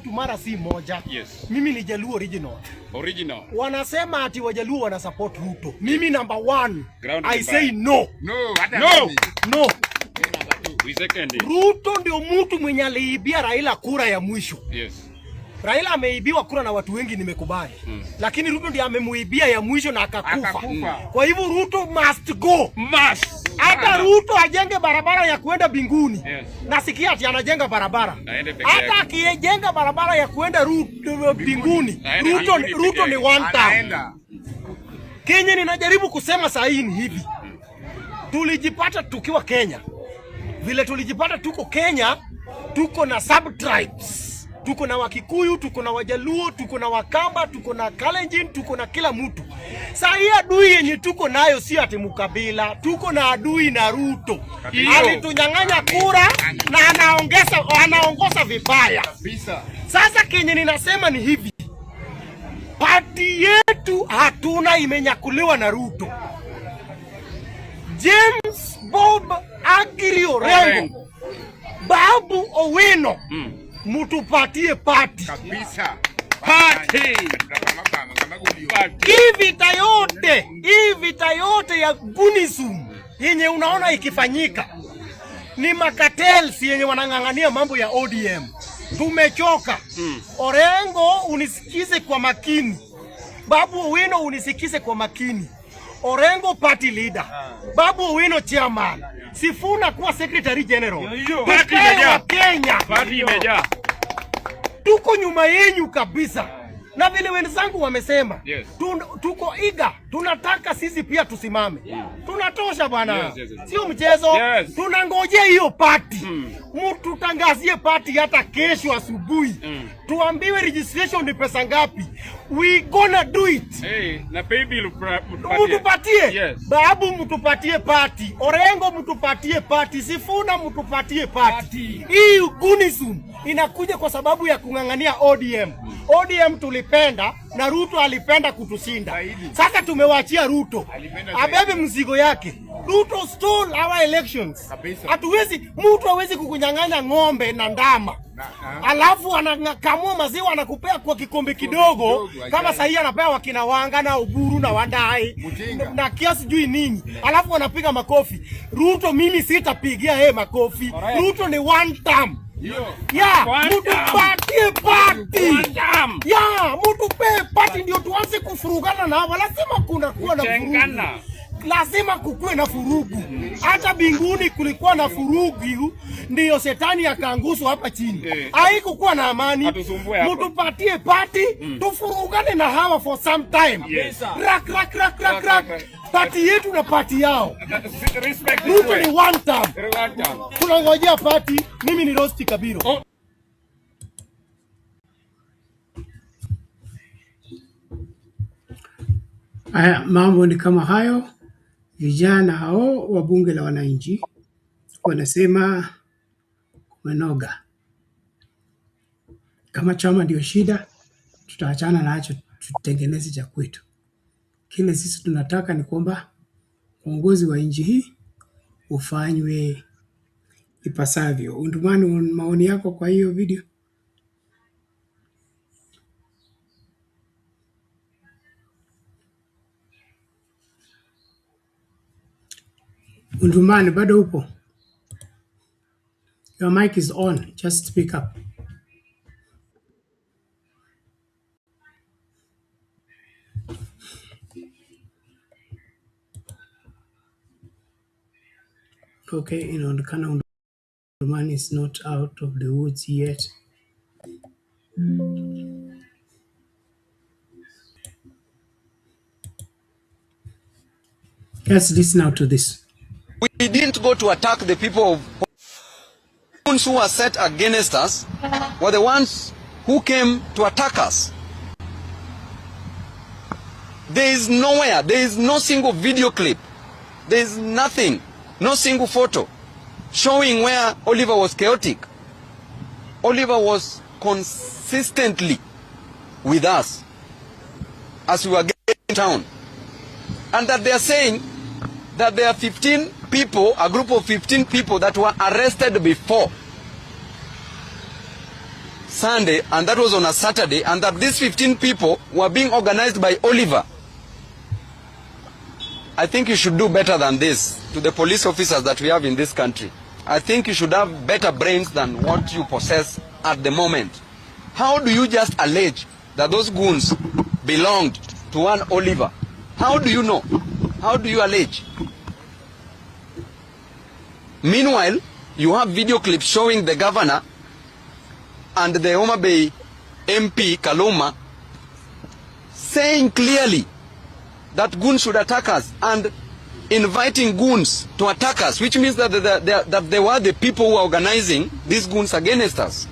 Mara si moja. Yes. Mimi ni Jaluo original. Original. Wanasema ati Wajaluo wana support Ruto. Mimi number 1. I say no. No. No. No. We second it. Ruto ndio mtu mwenye aliibia Raila kura ya mwisho. Yes. Raila ameibiwa kura na watu wengi, nimekubali. Lakini Ruto ndiye amemuibia ya mwisho na akakufa. Kwa hivyo Ruto must go. Must. Hata Ruto ajenge barabara ya kuenda binguni. Nasikia ati anajenga barabara. Hata akijenga barabara ya kuenda binguni, Ruto ni one time. Kenya ninajaribu kusema saa hii ni hivi. Tulijipata tukiwa Kenya. Vile tulijipata tuko Kenya, tuko na sub-tribes. Tuko na Wakikuyu, tuko na Wajaluo, tuko na Wakamba, tuko na Kalenjin, tuko na kila mtu. Saa hii adui yenye tuko nayo si ati mkabila, tuko na adui na Ruto. Alitunyang'anya kura na anaongoza vibaya. Sasa Kenya ninasema ni hivi. Party yetu hatuna, imenyakuliwa na Ruto. James Bob Agirio Rengo, Babu Owino, mutupatie party. Kabisa. Party. Hii vita yote ya gunism yenye unaona ikifanyika ni makatels yenye wanang'ang'ania mambo ya ODM. Tumechoka. Orengo, unisikize kwa makini. Babu Owino, unisikize kwa makini. Orengo party leader, Babu Owino chairman, Sifuna kuwa secretary general. Tukae Kenya. Party imejaa. Tuko nyuma yenyu kabisa. Na vile wenzangu wamesema, tuko iga, tunataka sisi pia tusimame. Tunatosha bwana. Sio mchezo. Tunangojea hiyo party. Mtutangazie party hata kesho asubuhi. Tuambiwe registration ni pesa ngapi. We gonna do it. Na pay bill mtupatie. Babu mtupatie party. Orengo mtupatie party. Sifuna mtupatie party. Hii gunism inakuja kwa sababu ya kung'ang'ania ODM. ODM tulipenda na Ruto alipenda kutushinda. Sasa tumewachia Ruto abebe mzigo yake. Ruto stole our elections. Mtu hawezi kukunyang'anya ng'ombe na ndama. Alafu anakamua maziwa anakupea kwa kikombe kidogo kama sahi anapea wakina Wanga na Uburu na Wandai na kiasi jui nini. Alafu anapiga makofi. Ruto mimi sitapigia makofi. Ruto ni one term. Mutupatie party. Mutupe party ndio tuanze kufurugana na hawa. Lazima kuna kuwa na furugu. Lazima kukue na furugu. Hata binguni kulikuwa na furugu, ndio shetani akaanguswa hapa chini. Haikukuwa na amani. Mutupatie party, tufurugane na hawa for some time. Rak. Party yetu na party yao. Ruto ni one time. Tunangojea party. Mimi ni Rosti Kabiro. Haya, mambo ni kama hayo. Vijana hao wa bunge la wananchi wanasema kumenoga. Kama chama ndio shida, tutaachana nacho, tutengeneze cha kwetu. Kile sisi tunataka ni kwamba uongozi wa nchi hii ufanywe ipasavyo. Undumani, maoni yako kwa hiyo video? Undumani, bado upo? Your mic is on. Just speak up. Okay, inaonekana Undumani is not out of the woods yet. Let's listen now to this. We didn't go to attack the people who were set against us, were the ones who came to attack us. There is nowhere, there is no single video clip, there is nothing, no single photo showing where Oliver was chaotic. Oliver was consistently with us as we were getting down. And that they are saying that there are 15 people, a group of 15 people that were arrested before Sunday, and that was on a Saturday, and that these 15 people were being organized by Oliver. I think you should do better than this to the police officers that we have in this country. I think you should have better brains than what you possess at the moment. How do you just allege that those goons belonged to one Oliver? How do you know? How do you allege? Meanwhile, you have video clips showing the governor and the Homa Bay MP Kaloma saying clearly that goons should attack us and inviting goons to attack us, which means that they were the people who are organizing these goons against us.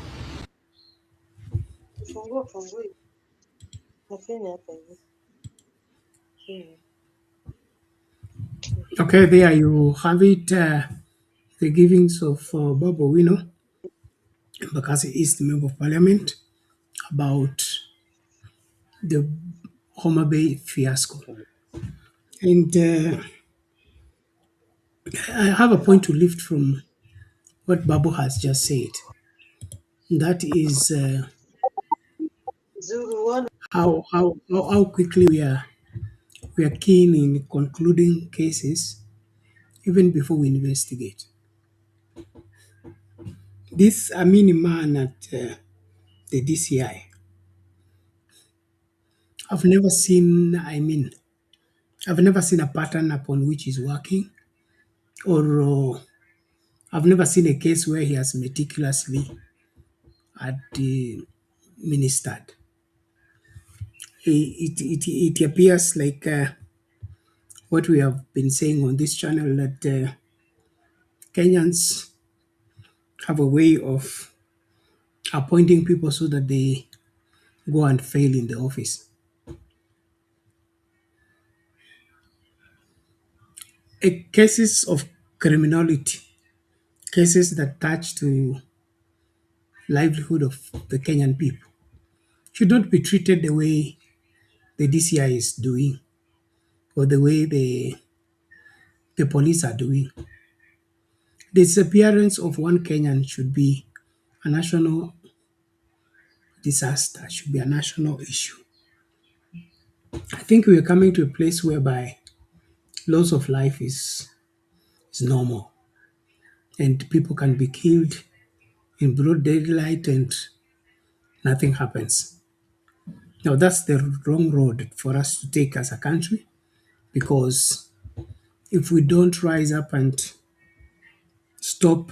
Okay, there you have it. The givings of Bobo Wino, Bakassi East Member of Parliament, about the Homa Bay fiasco. And I have a point to lift from what Babu has just said. That is how quickly we are keen in concluding cases even before we investigate. This Amini man at the DCI, I've never seen a pattern upon which he's working, or I've never seen a case where he has meticulously administered. It appears like what we have been saying on this channel, that Kenyans have a way of appointing people so that they go and fail in the office. Cases of criminality, cases that touch to livelihood of the Kenyan people, should not be treated the way the DCI is doing or the way the police are doing. The disappearance of one Kenyan should be a national disaster, should be a national issue. I think we are coming to a place whereby loss of life is normal, and people can be killed in broad daylight and nothing happens. Now, that's the wrong road for us to take as a country, because if we don't rise up and stop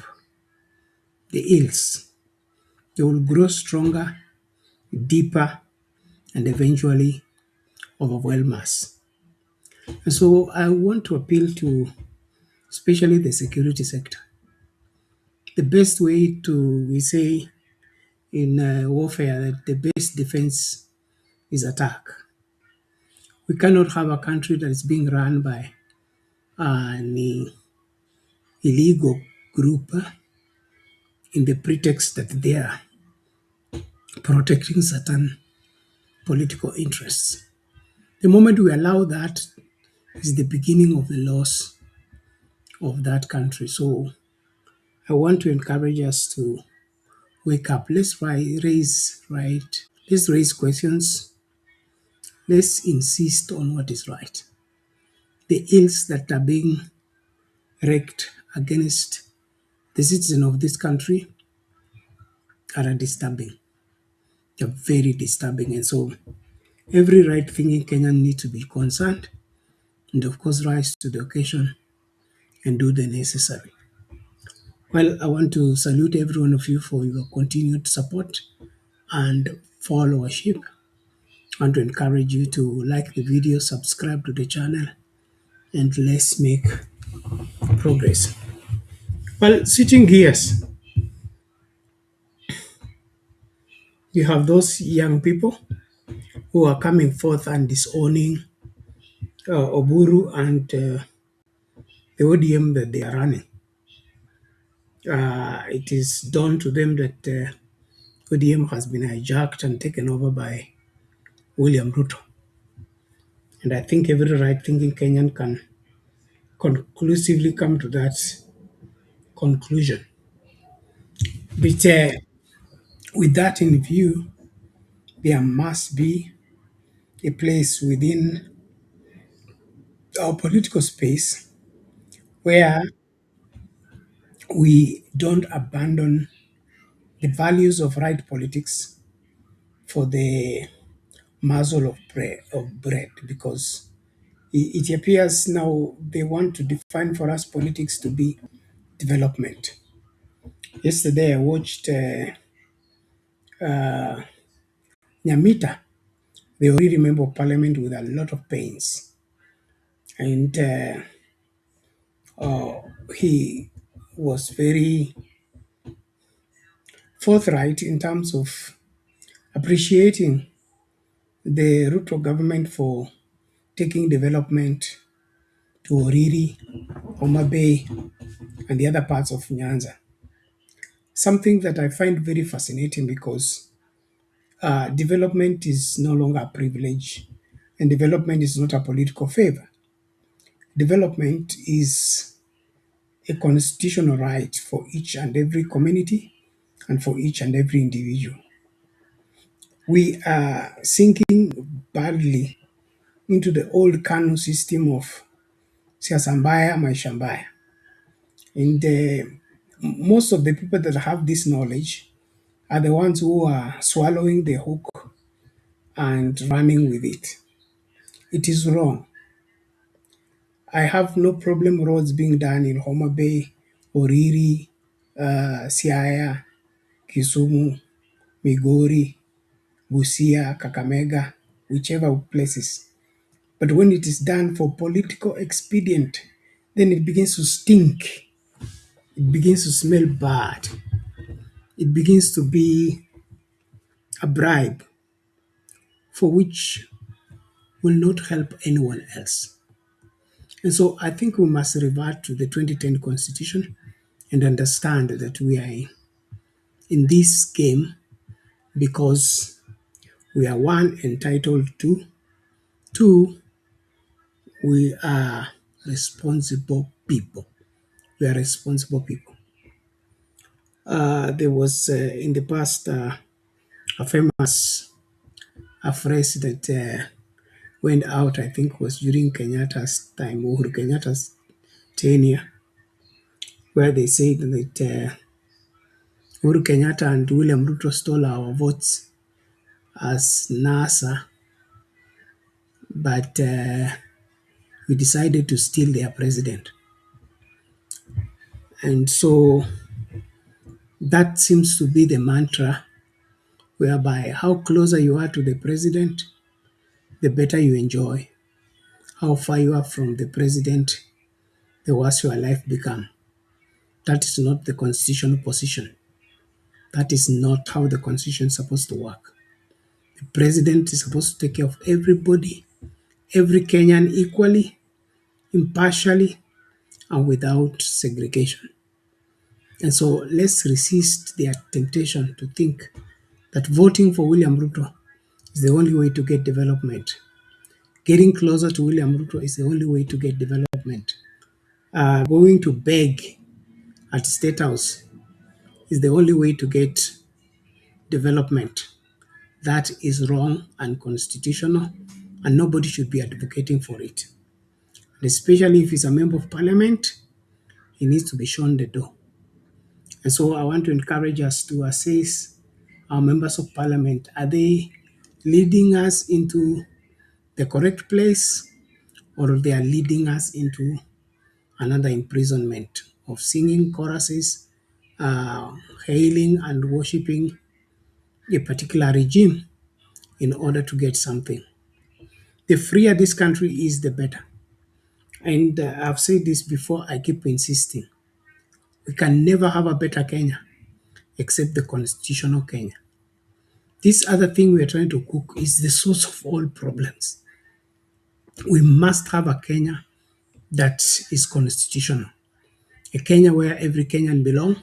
the ills, they will grow stronger, deeper, and eventually overwhelm us. And so I want to appeal to especially the security sector. The best way to, we say in warfare, that the best defense is attack. We cannot have a country that is being run by an illegal group in the pretext that they are protecting certain political interests. The moment we allow that is the beginning of the loss of that country. So I want to encourage us to wake up. Let's raise questions. Let's insist on what is right. The ills that are being wreaked against the citizen of this country are disturbing. They're very disturbing. And so every right-thinking Kenyan needs to be concerned and, of course, rise to the occasion and do the necessary. Well, I want to salute every one of you for your continued support and followership. I want to encourage you to like the video, subscribe to the channel, and let's make progress. Well, switching gears, you have those young people who are coming forth and disowning Oburu and the ODM that they are running. It is dawned to them that ODM has been hijacked and taken over by William Ruto. And I think every right-thinking Kenyan can conclusively come to that conclusion. But with that in view, there must be a place within our political space where we don't abandon the values of right politics for the morsel of bread because it appears now they want to define for us politics to be development. Yesterday I watched Nyamita, the already member of parliament with a lot of pains, and he was very forthright in terms of appreciating the Ruto government for taking development to Oriri, Homa Bay, and the other parts of Nyanza. Something that I find very fascinating because development is no longer a privilege and development is not a political favor. Development is a constitutional right for each and every community and for each and every individual. We are sinking badly into the old KANU system of siasa mbaya, maisha mbaya. And most of the people that have this knowledge are the ones who are swallowing the hook and running with it. It is wrong. I have no problem roads being done in Homa Bay, Oriri, Siaya, Kisumu, Migori, Busia, Kakamega, whichever places. But when it is done for political expedient, then it begins to stink. It begins to smell bad. It begins to be a bribe for which will not help anyone else. And so I think we must revert to the 2010 Constitution and understand that we are in this game because we are one, entitled to, two, we are responsible people. We are responsible people. There was in the past a famous phrase that went out, I think was during Kenyatta's time, Uhuru Kenyatta's tenure, where they said that Uhuru Kenyatta and William Ruto stole our votes as NASA, but we decided to steal their president. And so that seems to be the mantra, whereby how closer you are to the president, the better you enjoy. How far you are from the president, the worse your life become. That is not the constitutional position. That is not how the constitution is supposed to work. The president is supposed to take care of everybody, every Kenyan equally, impartially, and without segregation. And so let's resist the temptation to think that voting for William Ruto is the only way to get development. Getting closer to William Ruto is the only way to get development. Going to beg at State House is the only way to get development. That is wrong and unconstitutional, and nobody should be advocating for it. And especially if he's a member of parliament, he needs to be shown the door. And so I want to encourage us to assess our members of parliament. Are they leading us into the correct place, or they are leading us into another imprisonment of singing choruses, hailing and worshipping a particular regime in order to get something? The freer this country is, the better. And I've said this before, I keep insisting. We can never have a better Kenya except the constitutional Kenya. This other thing we are trying to cook is the source of all problems. We must have a Kenya that is constitutional. A Kenya where every Kenyan belongs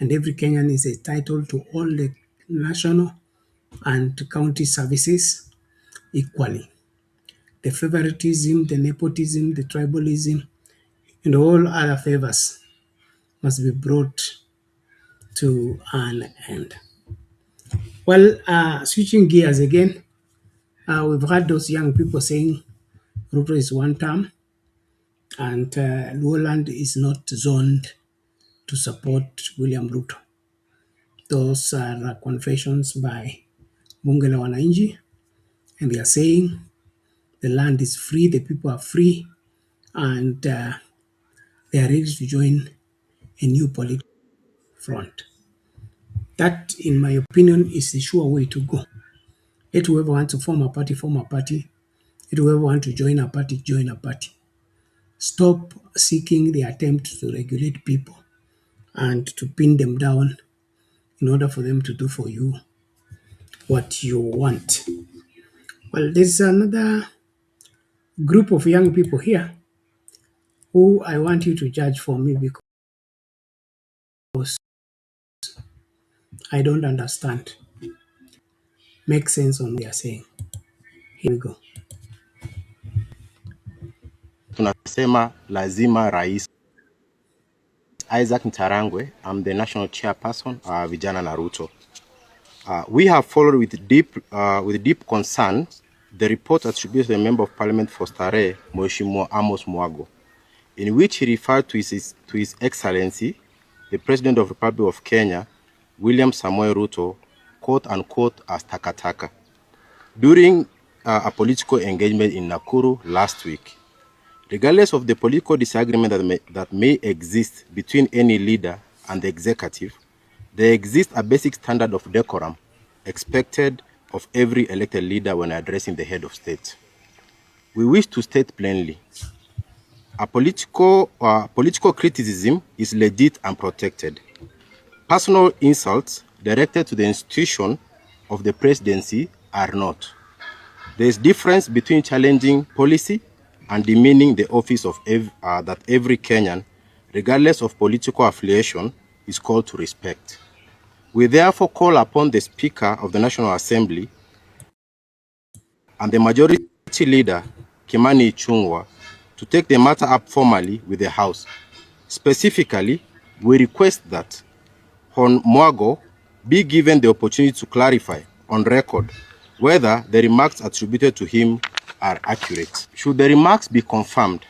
and every Kenyan is entitled to all the national and county services equally. The favoritism, the nepotism, the tribalism, and all other favors must be brought to an end. Well, switching gears again, we've heard those young people saying Ruto is one term and Luoland is not zoned to support William Ruto. Those are confessions by bunge la wananchi, and they are saying the land is free, the people are free, and they are ready to join a new political front. That, in my opinion, is the sure way to go. Let whoever wants to form a party, form a party. Let whoever wants to join a party, join a party. Stop seeking the attempt to regulate people and to pin them down in order for them to do for you what you want. Well, there's another group of young people here who I want you to judge for me because I don't understand. Make sense on what they are saying. Here we go. Tunasema lazima rais. Isaac Ntarangwe, I'm the national chairperson, Vijana na Ruto. We have followed with deep concern the report attributed to the Member of Parliament for Starehe, Mheshimiwa Amos Mwago, in which he referred to his Excellency, the President of the Republic of Kenya, William Samoei Ruto, quote unquote, as takataka, during a political engagement in Nakuru last week. Regardless of the political disagreement that may exist between any leader and the executive, there exists a basic standard of decorum expected of every elected leader when addressing the head of state. We wish to state plainly, a political criticism is legit and protected. Personal insults directed to the institution of the presidency are not. There is difference between challenging policy and demeaning the office of that every Kenyan, regardless of political affiliation, is called to respect. We therefore call upon the Speaker of the National Assembly and the Majority Leader, Kimani Ichung'wah, to take the matter up formally with the House. Specifically, we request that Hon Mwago be given the opportunity to clarify on record whether the remarks attributed to him are accurate. Should the remarks be confirmed,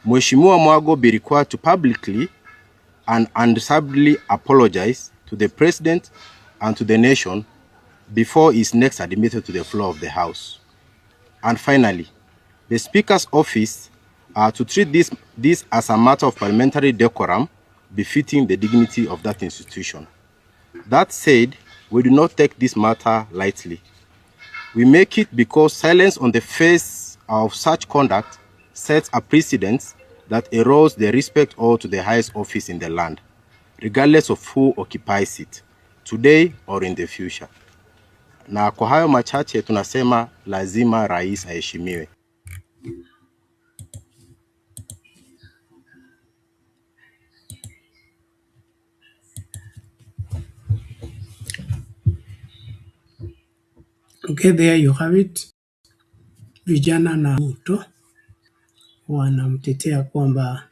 Mheshimiwa Mwago be required to publicly and unreservedly apologize to the President and to the nation before he is next admitted to the floor of the House. And finally, the Speaker's office to treat this as a matter of parliamentary decorum befitting the dignity of that institution. That said, we do not take this matter lightly. We make it because silence on the face of such conduct sets a precedent that erodes the respect owed to the highest office in the land, regardless of who occupies it, today or in the future. Na kwa hayo machache tunasema lazima rais aheshimiwe. Okay, there you have it. Vijana na Ruto wanamtetea kwamba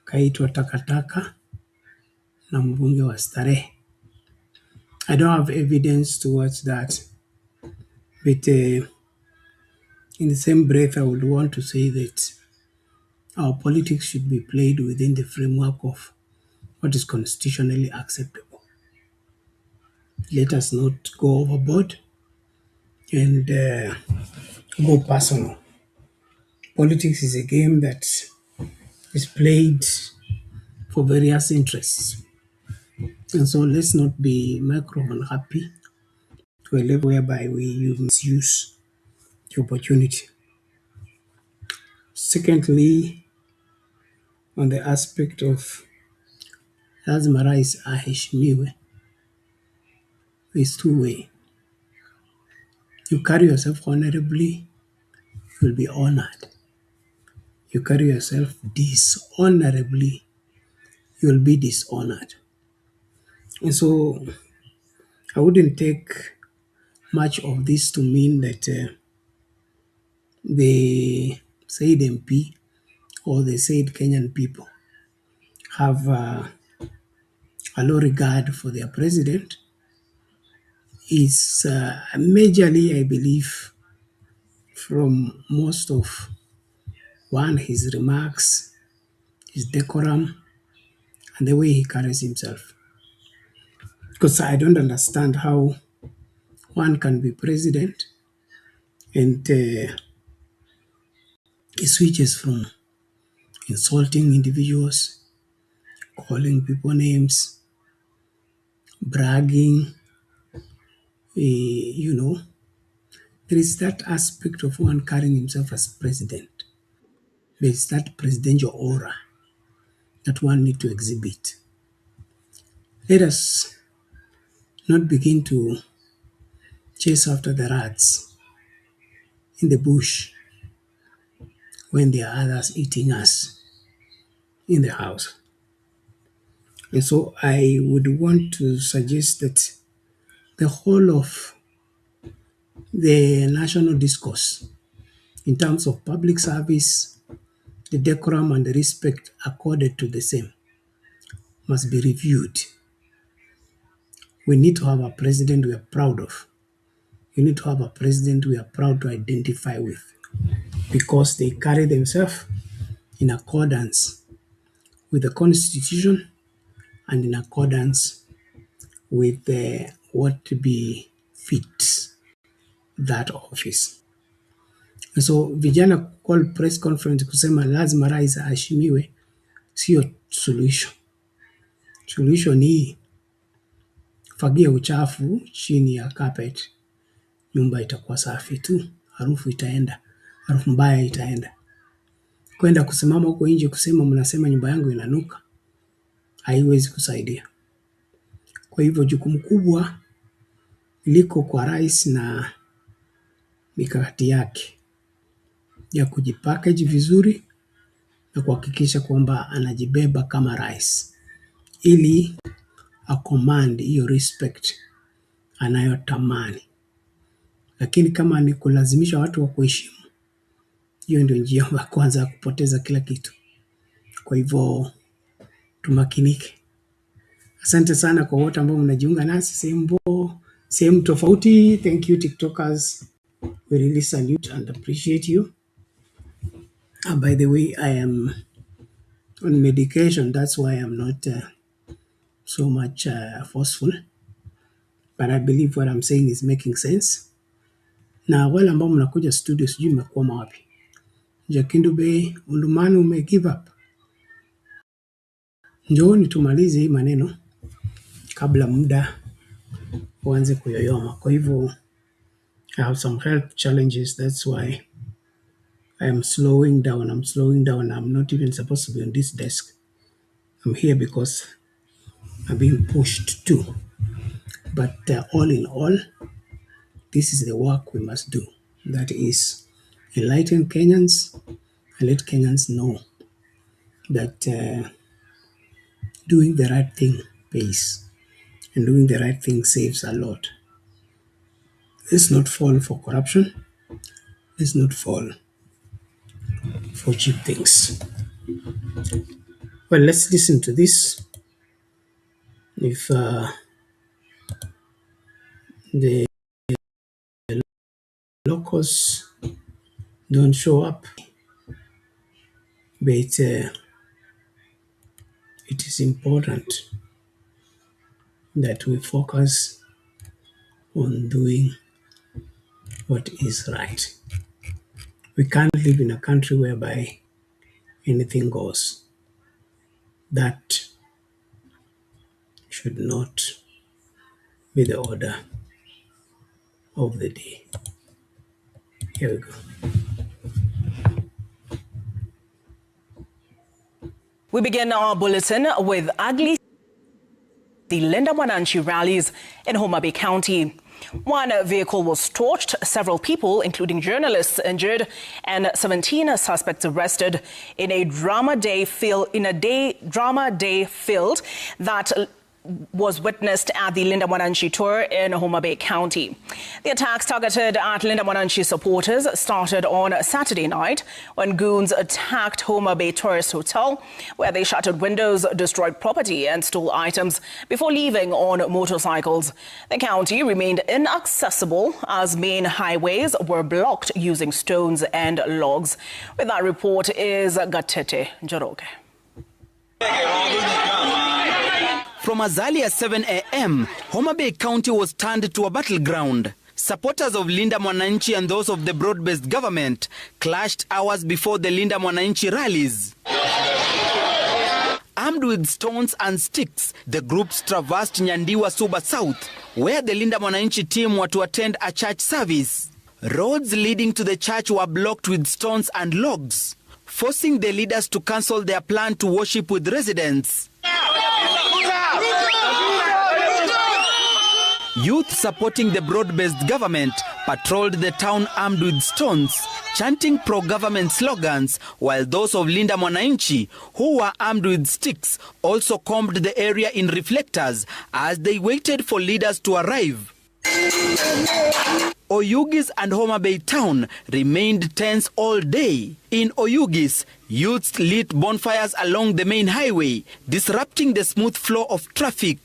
kaitwa takataka na mbunge wa Starehe. I don't have evidence towards that, but in the same breath I would want to say that our politics should be played within the framework of what is constitutionally acceptable. Let us not go overboard and go personal. Politics is a game that is played for various interests. And so let's not be micro unhappy to a level whereby we misuse the opportunity. Secondly, on the aspect of lazima rais aheshimiwe, is two-way. You carry yourself honorably, you'll be honored. You carry yourself dishonorably, you'll be dishonored. And so I wouldn't take much of this to mean that the said MP or the said Kenyan people have a low regard for their president. Is majorly, I believe, from most of his remarks, his decorum, and the way he carries himself. Because I don't understand how one can be president and he switches from insulting individuals, calling people names, bragging, there is that aspect of one carrying himself as president. There is that presidential aura that one need to exhibit. Let us not begin to chase after the rats in the bush when there are others eating us in the house. And so I would want to suggest that the whole of the national discourse in terms of public service, the decorum and the respect accorded to the same must be reviewed. We need to have a president we are proud of. We need to have a president we are proud to identify with because they carry themselves in accordance with the Constitution and in accordance with what befits that office. And so vijana call press conference kusema lazima rais aheshimiwe sio solution. Solution ni fagia uchafu chini ya carpet, nyumba itakuwa safi tu, harufu itaenda, harufu mbaya itaenda. Kwenda kusimama huko nje kusema mnasema nyumba yangu inanuka, haiwezi kusaidia. Kwa hivyo jukumu kubwa liko kwa rais na mikakati yake ya kujipackage vizuri na kuhakikisha kwamba anajibeba kama rais ili command hiyo respect anayotamani. Lakini kama ni kulazimisha watu wa kuheshimu, hiyo ndio njia ya kwanza ya kupoteza kila kitu. Kwa hivyo tumakinike. Asante sana kwa wote ambao mnajiunga nasi sehemu tofauti. Thank you TikTokers. We really salute and appreciate you. By the way, I am on medication. That's why I'm not so much forceful. But I believe what I'm saying is making sense. Na wale ambao mnakuja studio sijui mmekwama wapi. Jakindu Bay, Undumanu give up. Njooni tumalize hii maneno kabla muda uanze kuyoyoma. Kwa hivyo I have some health challenges, that's why I am slowing down. I'm not even supposed to be on this desk. I'm here because I'm being pushed too. But all in all, this is the work we must do. That is enlighten Kenyans and let Kenyans know that doing the right thing pays and doing the right thing saves a lot. Let's not fall for corruption. Let's not fall for cheap things. Well, let's listen to this. If the locals don't show up, but it is important that we focus on doing what is right. We can't live in a country whereby anything goes. That should not be the order of the day. Here we go. We begin our bulletin with ugly the Linda Mwananchi rallies in Homa Bay County. One vehicle was torched, several people, including journalists, injured, and 17 suspects arrested in a drama day filled that was witnessed at the Linda Mwananchi tour in Homa Bay County. The attacks targeted at Linda Mwananchi supporters started on Saturday night when goons attacked Homa Bay Tourist Hotel, where they shattered windows, destroyed property and stole items before leaving on motorcycles. The county remained inaccessible as main highways were blocked using stones and logs. With that report is Gatete Njoroge. From as early as 7 a.m., Homa Bay County was turned to a battleground. Supporters of Linda Mwananchi and those of the broad-based government clashed hours before the Linda Mwananchi rallies. Armed with stones and sticks, the groups traversed Nyandiwa Suba South, where the Linda Mwananchi team were to attend a church service. Roads leading to the church were blocked with stones and logs, forcing the leaders to cancel their plan to worship with residents. Youth supporting the broad-based government patrolled the town armed with stones, chanting pro-government slogans, while those of Linda Mwananchi, who were armed with sticks, also combed the area in reflectors as they waited for leaders to arrive. Oyugis and Homa Bay town remained tense all day. In Oyugis, youths lit bonfires along the main highway, disrupting the smooth flow of traffic.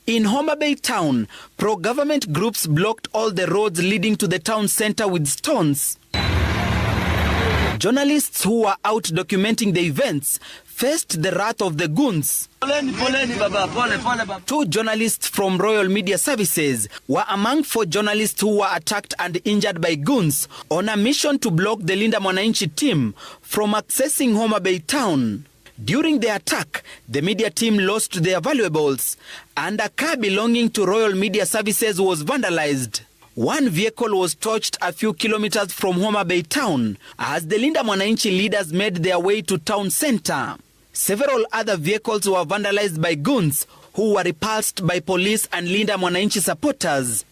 In Homa Bay town, pro-government groups blocked all the roads leading to the town center with stones. Journalists who were out documenting the events faced the wrath of the goons. 2 journalists from Royal Media Services were among 4 journalists who were attacked and injured by goons on a mission to block the Linda Mwananchi team from accessing Homa Bay town. During the attack, the media team lost their valuables, and a car belonging to Royal Media Services was vandalized. 1 vehicle was torched a few kilometers from Homa Bay town as the Linda Mwananchi leaders made their way to town center. Several other vehicles were vandalized by goons who were repulsed by police and Linda Mwananchi supporters.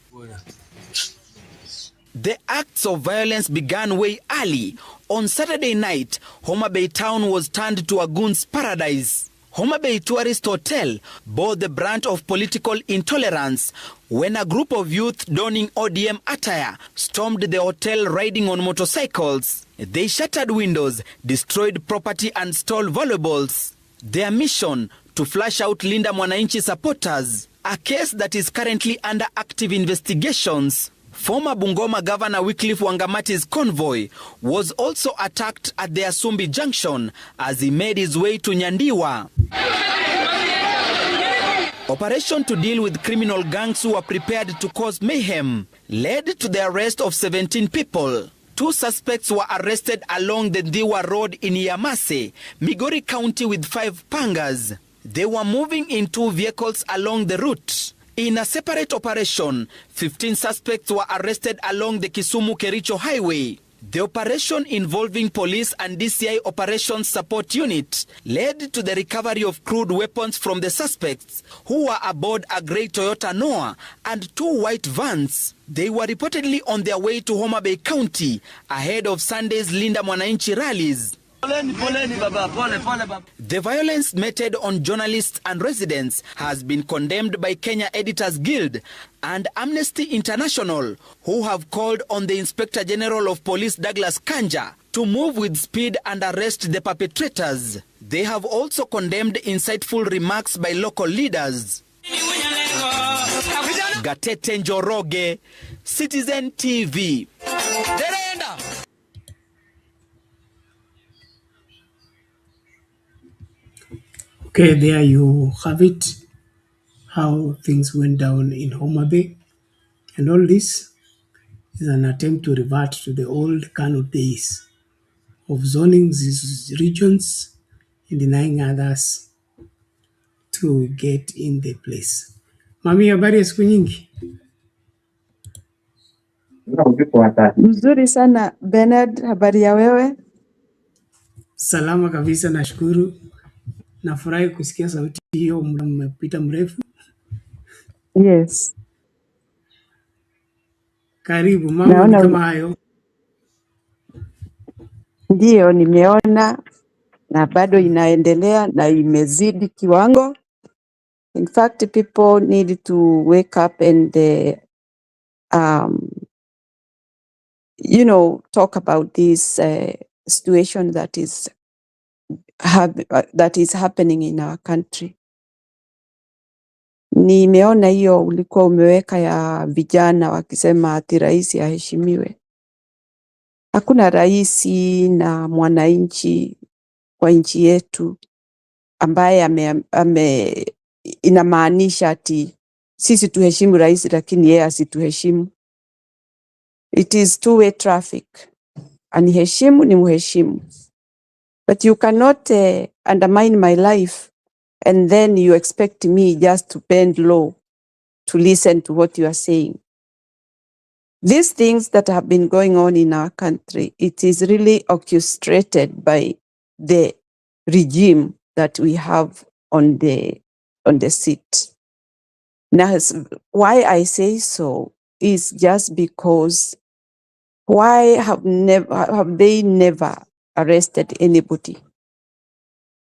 The acts of violence began way early. On Saturday night, Homa Bay town was turned to a goon's paradise. Homa Bay Tourist Hotel bore the brunt of political intolerance when a group of youth donning ODM attire stormed the hotel riding on motorcycles. They shattered windows, destroyed property and stole valuables. Their mission: to flush out Linda Mwananchi supporters, a case that is currently under active investigations. Former Bungoma Governor Wycliffe Wangamati's convoy was also attacked at the Asumbi Junction as he made his way to Nyandiwa. Operation to deal with criminal gangs who were prepared to cause mayhem led to the arrest of 17 people. 2 suspects were arrested along the Ndiwa Road in Yamase, Migori County, with 5 pangas. They were moving in 2 vehicles along the route. In a separate operation, 15 suspects were arrested along the Kisumu-Kericho Highway. The operation, involving police and DCI Operations Support Unit, led to the recovery of crude weapons from the suspects, who were aboard a grey Toyota Noah and 2 white vans. They were reportedly on their way to Homa Bay County ahead of Sunday's Linda Mwananchi rallies. The violence meted on journalists and residents has been condemned by Kenya Editors Guild and Amnesty International, who have called on the Inspector General of Police Douglas Kanja to move with speed and arrest the perpetrators. They have also condemned insightful remarks by local leaders. Gatete Njoroge, Citizen TV. Okay, there you have it, how things went down in Homa Bay. And all this is an attempt to revert to the old KANU days of zoning these regions and denying others to get in the place. Mami, habari ya siku nyingi? Mzuri sana Bernard, habari ya wewe? Salama kabisa, nashukuru. Nafurahi kusikia sauti hiyo, muda umepita mrefu. Yes. Karibu, mambo ni kama hayo. Ndio, nimeona na bado inaendelea na imezidi kiwango. In fact, people need to wake up and talk about this situation that is happening in our country. Nimeona hiyo ulikuwa umeweka ya vijana wakisema ati rais aheshimiwe. Hakuna rais na mwananchi kwa nchi yetu ambaye inamaanisha ati sisi tuheshimu rais lakini yeye asituheshimu. It is two-way traffic. Aniheshimu ni muheshimu. But you cannot undermine my life and then you expect me just to bend low to listen to what you are saying. These things that have been going on in our country, it is really orchestrated by the regime that we have on the seat. Now, why I say so is just because why have they never arrested anybody?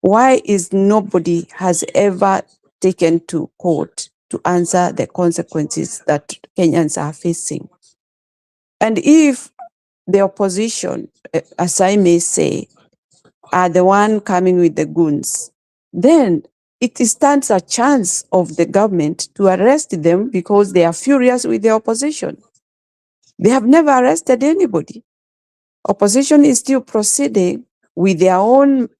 Why is nobody has ever taken to court to answer the consequences that Kenyans are facing? And if the opposition, as I may say, are the one coming with the goons, then it stands a chance of the government to arrest them because they are furious with the opposition. They have never arrested anybody. Opposition is still proceeding with their own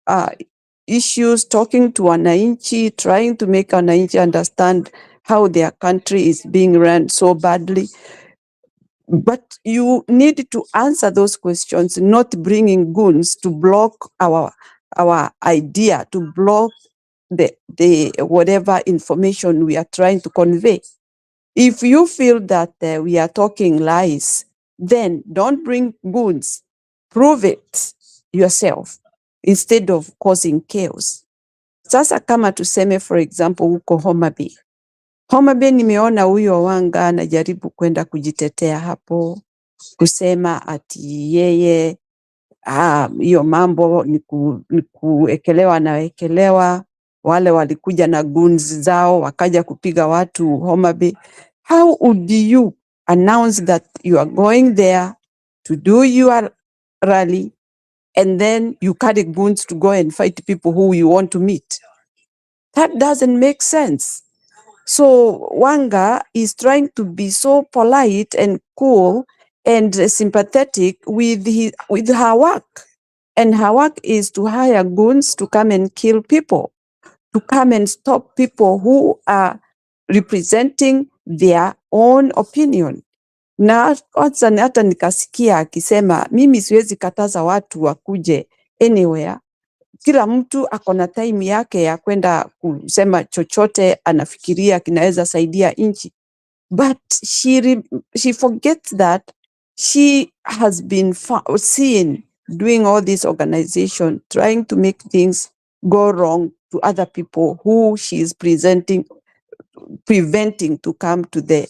issues, talking to wananchi, trying to make wananchi understand how their country is being run so badly. But you need to answer those questions, not bringing goons to block our idea, to block the whatever information we are trying to convey. If you feel that we are talking lies, then don't bring goons. Prove it yourself instead of causing chaos. Sasa kama tuseme for example huko Homa Bay. Homa Bay nimeona huyo Wanga anajaribu kwenda kujitetea hapo, kusema ati yeye hiyo mambo ni kuekelewa na wekelewa, wale walikuja na goons zao wakaja kupiga watu Homa Bay. How would you announce that you are going there to do your rally and then you carry goons to go and fight people who you want to meet? That doesn't make sense. So Wanga is trying to be so polite and cool and sympathetic with her work. And her work is to hire goons to come and kill people, to come and stop people who are representing their own opinion. Na kwanza hata nikasikia akisema mimi siwezi kataza watu wakuje anywhere. Kila mtu akona time yake ya kwenda kusema chochote anafikiria kinaweza saidia nchi. But she forgets that she has been seen doing all this organization, trying to make things go wrong to other people who she is preventing to come to the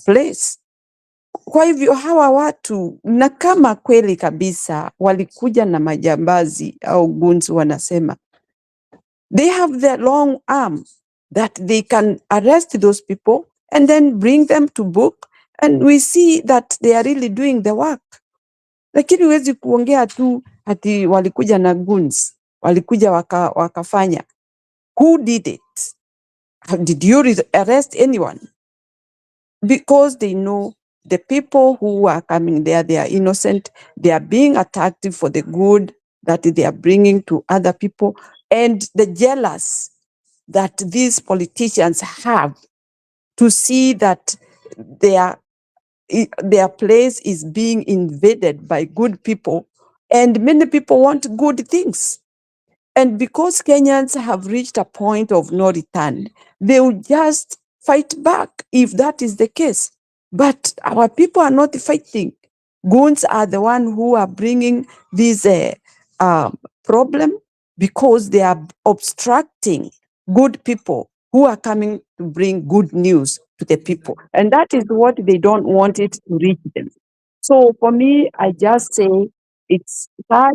place. Kwa hivyo hawa watu, na kama kweli kabisa walikuja na majambazi au goons wanasema, they have their long arm that they can arrest those people and then bring them to book and we see that they are really doing the work. Lakini huwezi kuongea tu ati walikuja na goons, walikuja wakafanya. Who did it? Did you arrest anyone? Because they know the people who are coming there, they are innocent. They are being attacked for the good that they are bringing to other people. And the jealous that these politicians have to see that their place is being invaded by good people. And many people want good things. And because Kenyans have reached a point of no return, they will just fight back if that is the case. But our people are not fighting. Goons are the one who are bringing this problem because they are obstructing good people who are coming to bring good news to the people. And that is what they don't want it to reach them. So for me, I just say it's sad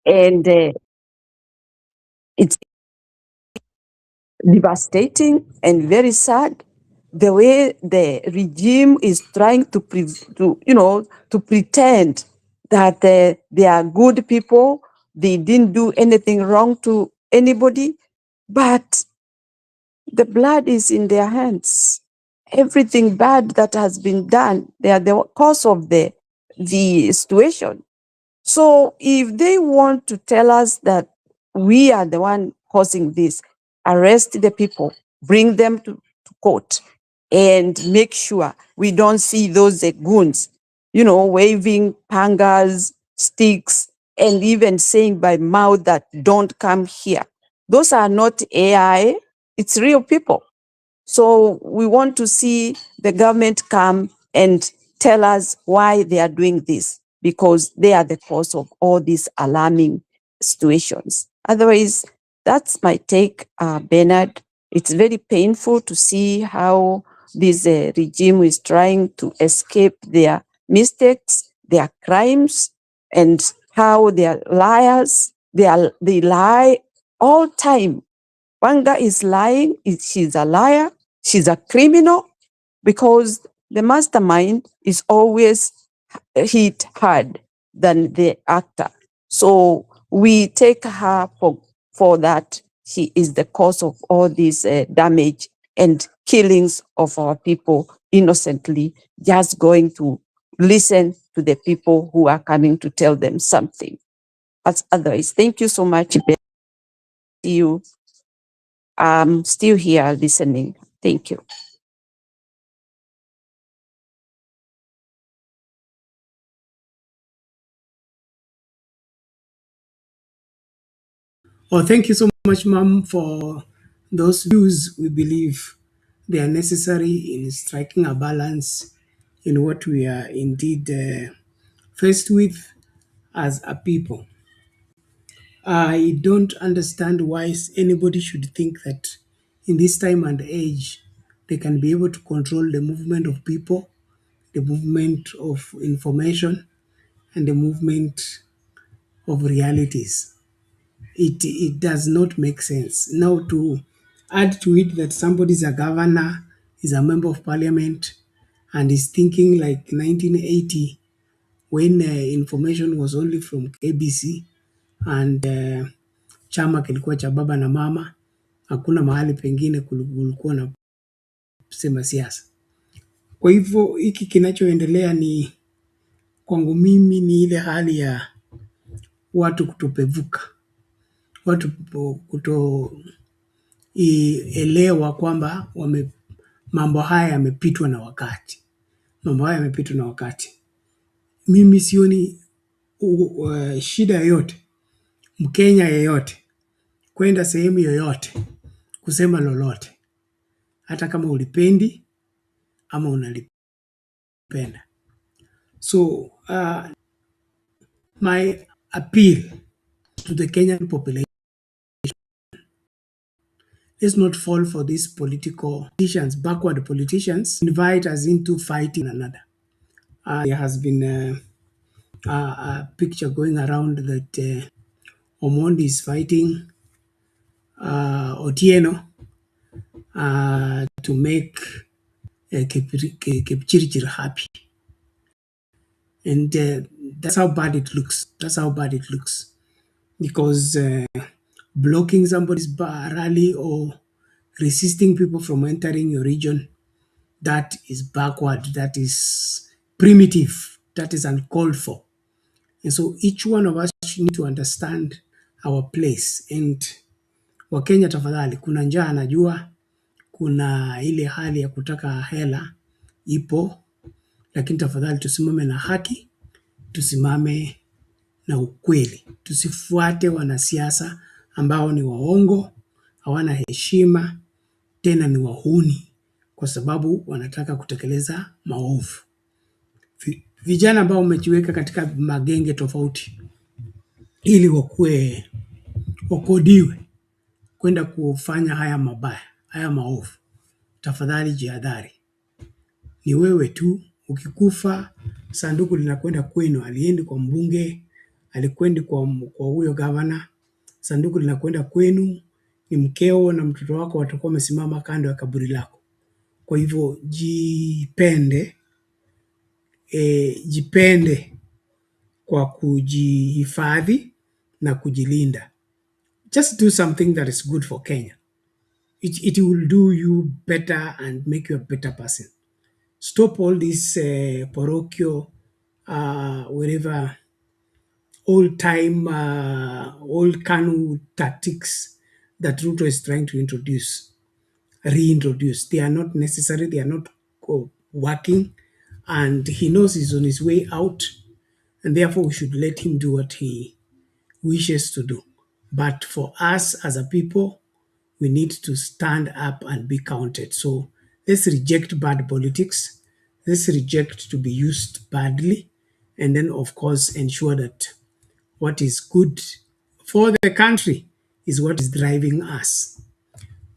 and it's devastating and very sad the way the regime is trying to pretend that they are good people, they didn't do anything wrong to anybody, but the blood is in their hands. Everything bad that has been done, they are the cause of the situation. So if they want to tell us that we are the one causing this, arrest the people, bring them to court, and make sure we don't see those goons. waving pangas, sticks, and even saying by mouth that don't come here. Those are not AI, it's real people. So we want to see the government come and tell us why they are doing this, because they are the cause of all these alarming situations. Otherwise, that's my take, Bernard. It's very painful to see how this regime is trying to escape their mistakes, their crimes, and how they are liars. They lie all time. Wanga is lying. She's a liar. She's a criminal, because the mastermind is always hit hard than the actor. So we take her for that. She is the cause of all this damage and killings of our people innocently, just going to listen to the people who are coming to tell them something. As otherwise, thank you so much. See you. I'm still here listening. Thank you. Oh, thank you so much, ma'am, for those views. We believe they are necessary in striking a balance in what we are indeed faced with as a people. I don't understand why anybody should think that in this time and age they can be able to control the movement of people, the movement of information, and the movement of realities. It does not make sense. Now, to add to it that somebody is a governor, is a member of parliament, and is thinking like 1980 when information was only from ABC and chama kilikuwa cha baba na mama, hakuna mahali pengine kulikuwa na sema siasa. Kwa hivyo hiki kinachoendelea ni kwangu mimi ni ile hali ya watu kutopevuka, watu kutoelewa kwamba mambo haya yamepitwa na wakati. Mambo haya yamepitwa na wakati. Mimi sioni shida yoyote, Mkenya yeyote kwenda sehemu yoyote kusema lolote, hata kama ulipendi ama unalipenda. So my appeal to the Kenyan population, let's not fall for these politicians, backward politicians, invite us into fighting one another. There has been a picture going around that Omondi is fighting Otieno to make Kipchirchir happy. And that's how bad it looks. That's how bad it looks. Because blocking somebody's rally or resisting people from entering your region, that is backward, that is primitive, that is uncalled for. And so each one of us need to understand our place. And Wakenya tafadhali, kuna njaa najua, kuna ile hali ya kutaka hela ipo, lakini tafadhali tusimame na haki, tusimame na ukweli. Tusifuate wanasiasa ambao ni waongo, hawana heshima, tena ni wahuni kwa sababu wanataka kutekeleza maovu. Vijana ambao wamejiweka katika magenge tofauti ili wakodiwe kwenda kufanya haya mabaya, haya maovu, tafadhali jihadhari. Ni wewe tu, ukikufa sanduku linakwenda kwenu, aliendi kwa mbunge, alikwendi kwa huyo gavana, sanduku linakwenda kwenu, ni mkeo na mtoto wako watakuwa wamesimama kando ya kaburi lako. Kwa hivyo jipende kwa kujihifadhi na kujilinda. Just do something that is good for Kenya. It will do you better and make you a better person. Stop all this parochial, whatever, old-time, old KANU tactics that Ruto is trying to reintroduce. They are not necessary. They are not working. and he knows he's on his way out, and therefore we should let him do what he wishes to do. But for us as a people, we need to stand up and be counted. So let's reject bad politics. Let's reject to be used badly. And then, of course, ensure that what is good for the country is what is driving us.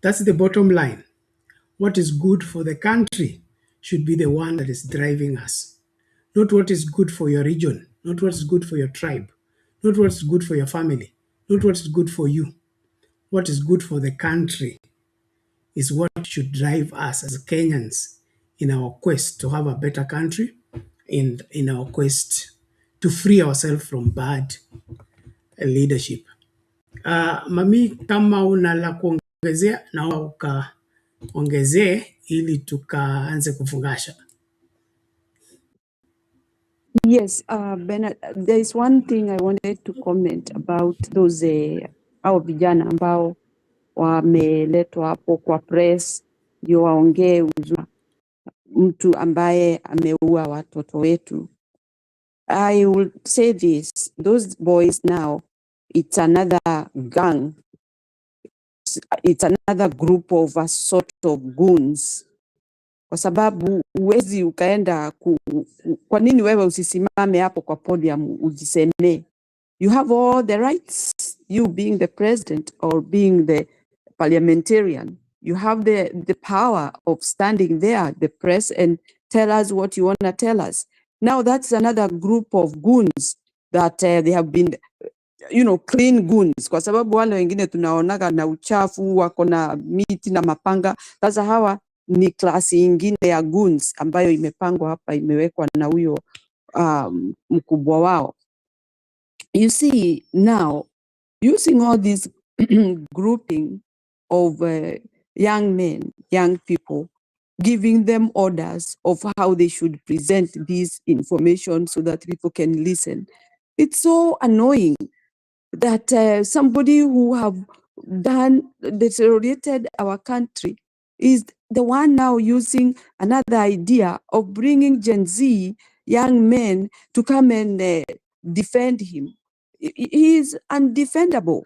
That's the bottom line. What is good for the country should be the one that is driving us. Not what is good for your region, not what is good for your tribe, not what is good for your family, not what is good for you. What is good for the country is what should drive us as Kenyans in our quest to have a better country, in our quest to free ourselves from bad leadership. Mami, kama una la kuongezea na ukaongezee ili tukaanze kufungasha. Yes, Bernard, there is one thing I wanted to comment about those hao vijana ambao wameletwa hapo kwa press ndio waongee uzuri mtu ambaye ameua watoto wetu. I will say this, those boys now, it's another gang. It's another group of a sort of goons. Kwa sababu uwezi ukaenda kwa nini wewe usisimame hapo kwa podium ujisemee? You have all the rights, you being the president or being the parliamentarian. You have the power of standing there, the press, and tell us what you want to tell us. Now that's another group of goons that they have been, clean goons. Kwa sababu wale wengine tunaonaga na uchafu, wako na miti na mapanga. Sasa hawa ni klasi ingine ya goons ambayo imepangwa hapa, imewekwa na huyo mkubwa wao. You see, now, using all this grouping of young men, young people, giving them orders of how they should present this information so that people can listen. It's so annoying that somebody who have deteriorated our country is the one now using another idea of bringing Gen Z young men to come and defend him. He is undefendable.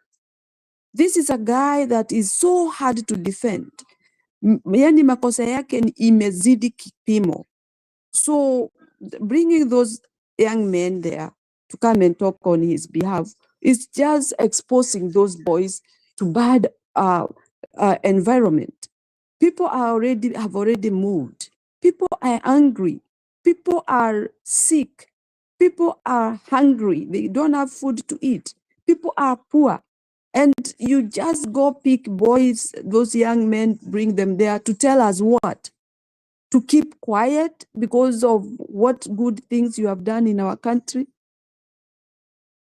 This is a guy that is so hard to defend. Yani makosa yake imezidi kipimo. So bringing those young men there to come and talk on his behalf is just exposing those boys to bad environment. People have already moved. People are angry. People are sick. People are hungry. They don't have food to eat. People are poor. And you just go pick boys, those young men, bring them there to tell us what? To keep quiet because of what good things you have done in our country?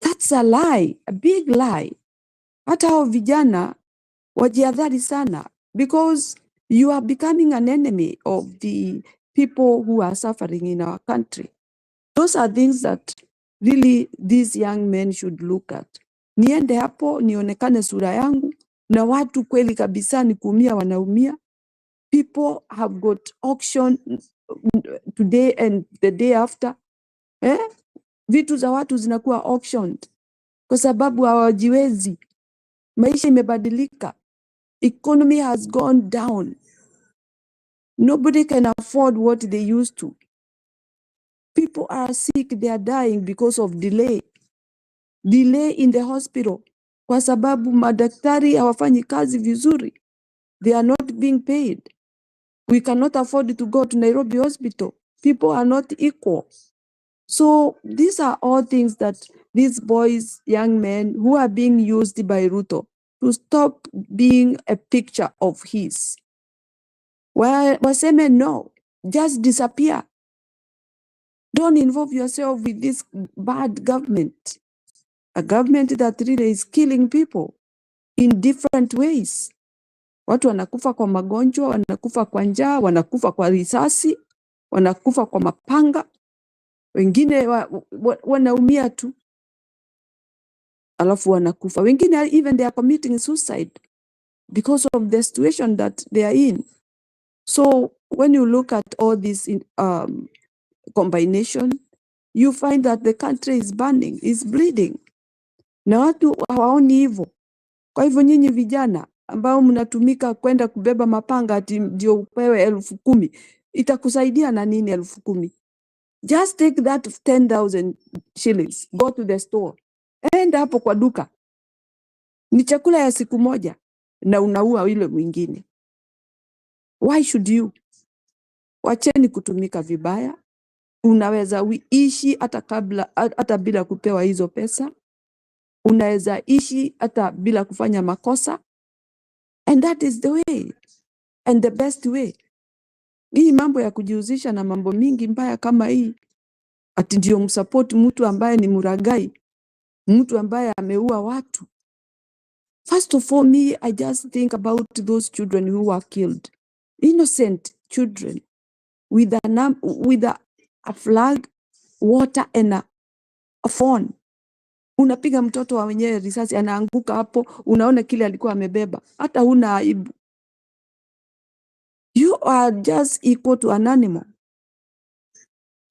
That's a lie, a big lie. Hata hao vijana wajiadhari sana, because you are becoming an enemy of the people who are suffering in our country. Those are things that really these young men should look at. Niende hapo nionekane sura yangu na watu kweli kabisa ni kuumia wanaumia. People have got auction today and the day after. Vitu za watu zinakuwa auctioned kwa sababu hawajiwezi. Maisha imebadilika. Economy has gone down. Nobody can afford what they used to. People are sick, they are dying because of delay. Delay in the hospital. Kwa sababu madaktari hawafanyi kazi vizuri. They are not being paid. We cannot afford to go to Nairobi hospital. People are not equal. So these are all things that these boys, young men who are being used by Ruto to stop being a picture of his. Waseme no, just disappear. Don't involve yourself with this bad government. A government that really is killing people in different ways. Watu wanakufa kwa magonjwa, wanakufa kwa njaa, wanakufa kwa risasi, wanakufa kwa mapanga. Wengine wanaumia tu. Alafu wanakufa. Wengine even they are committing suicide because of the situation that they are in. So when you look at all these combination, you find that the country is burning, is bleeding. Na watu hawaoni hivyo. Kwa hivyo nyinyi vijana ambao mnatumika kwenda kubeba mapanga ati ndio upewe 10,000, itakusaidia na nini 10,000? Just take that 10,000 shillings, go to the store. Enda hapo kwa duka. Ni chakula ya siku moja na unaua yule mwingine. Why should you? Wacheni kutumika vibaya. Unaweza ishi hata bila kupewa hizo pesa. Unaweza ishi hata bila kufanya makosa. And that is the way. And the best way. Hii mambo ya kujihusisha na mambo mingi mbaya kama hii, ati ndio msupport mtu ambaye ni muragai, mtu ambaye ameua watu. First of all, I just think about those children who were killed. Innocent children with a flag, water and a phone. Unapiga mtoto wa wenyewe risasi, anaanguka hapo, unaona kile alikuwa amebeba. Hata huna aibu. You are just equal to an animal.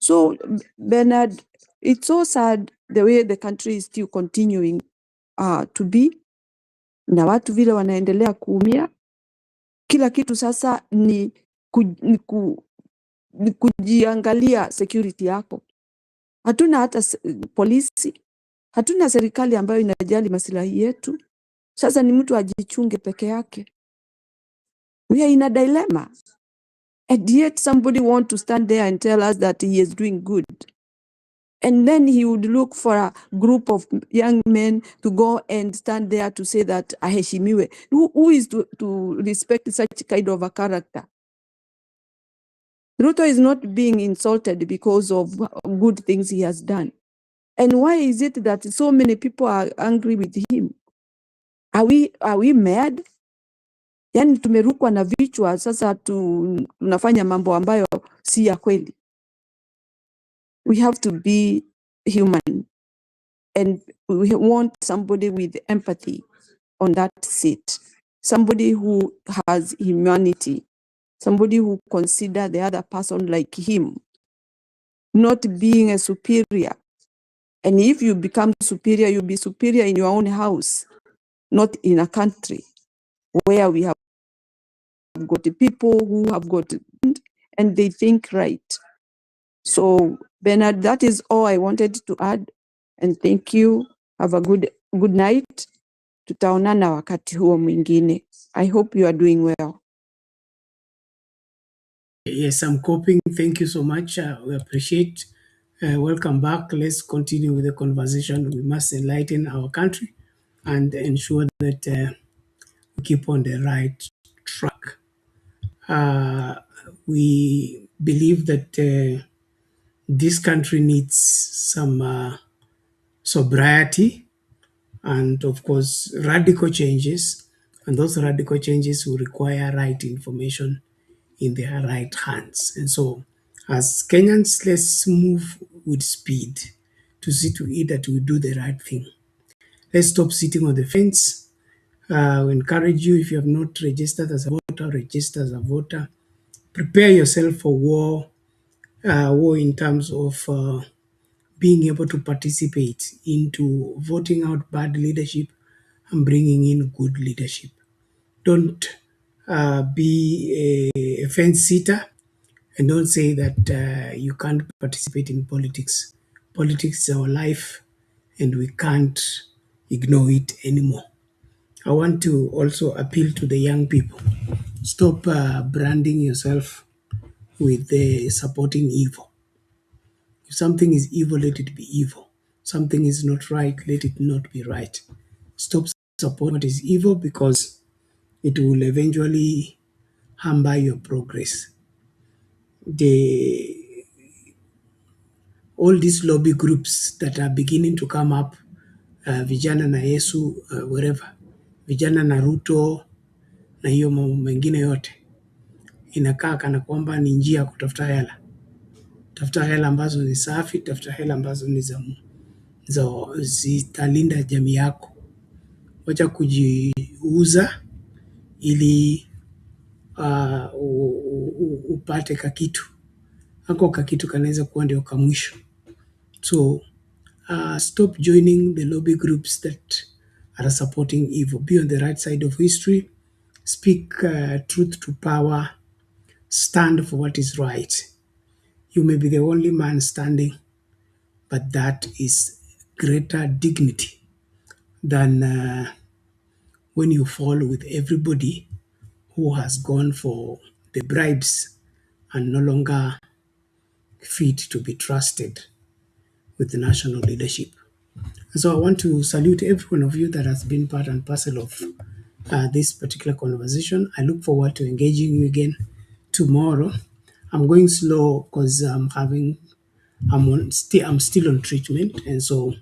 So, Bernard, it's so sad the way the country is still continuing to be. Na watu vile wanaendelea kuumia. Kila kitu sasa ni kujiangalia security yako. Hatuna hata polisi, hatuna serikali ambayo inajali maslahi yetu. Sasa ni mtu ajichunge peke yake. We are in a dilemma. And yet somebody want to stand there and tell us that he is doing good. And then he would look for a group of young men to go and stand there to say that aheshimiwe. Who is to respect such kind of a character? Ruto is not being insulted because of good things he has done. And why is it that so many people are angry with him? Are we mad? Yani tumerukwa na vichwa sasa tunafanya mambo ambayo si ya kweli. We have to be human, and we want somebody with empathy on that seat. Somebody who has humanity. Somebody who consider the other person like him. Not being a superior. And if you become superior, you'll be superior in your own house. Not in a country where we have got people who have got and they think right. So, Bernard, that is all I wanted to add. And thank you. Have a good night. Tutaonana wakati huo mwingine. I hope you are doing well. Yes, I'm coping. Thank you so much. We appreciate. Welcome back. Let's continue with the conversation. We must enlighten our country and ensure that we keep on the right track. We believe that this country needs some sobriety and, of course, radical changes. And those radical changes will require right information in their right hands. And so, as Kenyans, let's move with speed to see to it that we do the right thing. Let's stop sitting on the fence. We encourage you, if you have not registered as a voter, register as a voter. Prepare yourself for war in terms of being able to participate into voting out bad leadership and bringing in good leadership. Don't be a fence sitter, and don't say that you can't participate in politics. Politics is our life, and we can't ignore it anymore. I want to also appeal to the young people. Stop branding yourself with supporting evil. If something is evil, let it be evil. Something is not right, let it not be right. Stop supporting what is evil, because it will eventually hamper your progress. All these lobby groups that are beginning to come up, vijana na Yesu, wherever, vijana na Ruto na hiyo mambo mengine yote, inakaa kana kwamba ni njia ya kutafuta hela. Tafuta hela ambazo ni safi, tafuta hela ambazo ni zitalinda jamii yako. Wacha kujiuza ili upate kakitu ako kakitu kanaweza kuwa ndio kamwisho. So stop joining the lobby groups that are supporting evil. Be on the right side of history. Speak truth to power. Stand for what is right. You may be the only man standing, but that is greater dignity than when you fall with everybody who has gone for the bribes and no longer fit to be trusted with the national leadership. So I want to salute every one of you that has been part and parcel of this particular conversation. I look forward to engaging you again tomorrow. I'm going slow because I'm still on treatment, and so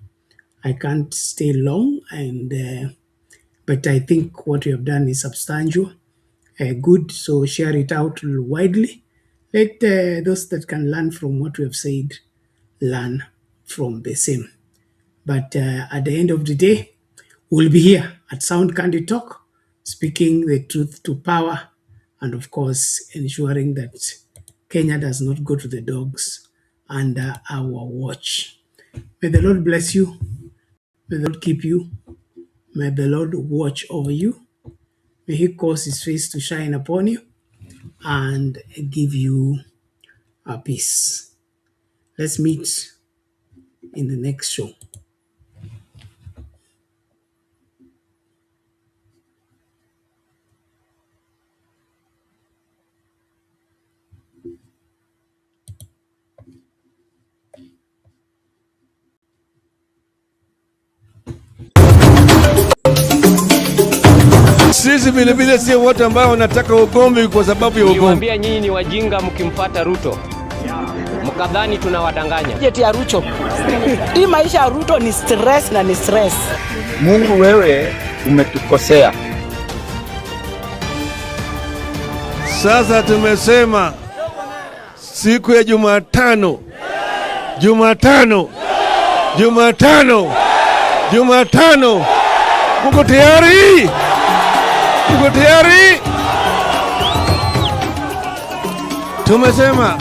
I can't stay long. And but I think what we have done is substantial, good. So share it out widely. Let those that can learn from what we have said learn from the same. But at the end of the day, we'll be here at Sound Candid Talk, speaking the truth to power, and of course, ensuring that Kenya does not go to the dogs under our watch. May the Lord bless you. May the Lord keep you. May the Lord watch over you. May He cause His face to shine upon you and give you a peace. Let's meet in the next show. Sisi vile vile sio watu ambao wanataka ugomvi kwa sababu ya ugomvi. Niwaambia nyinyi ni wajinga mkimfuata Ruto. Mkadhani tunawadanganya. Jeti ya Ruto. Hii maisha ya Ruto ni stress na ni stress. Mungu wewe umetukosea. Sasa tumesema siku ya Jumatano. Mko tayari? Tumesema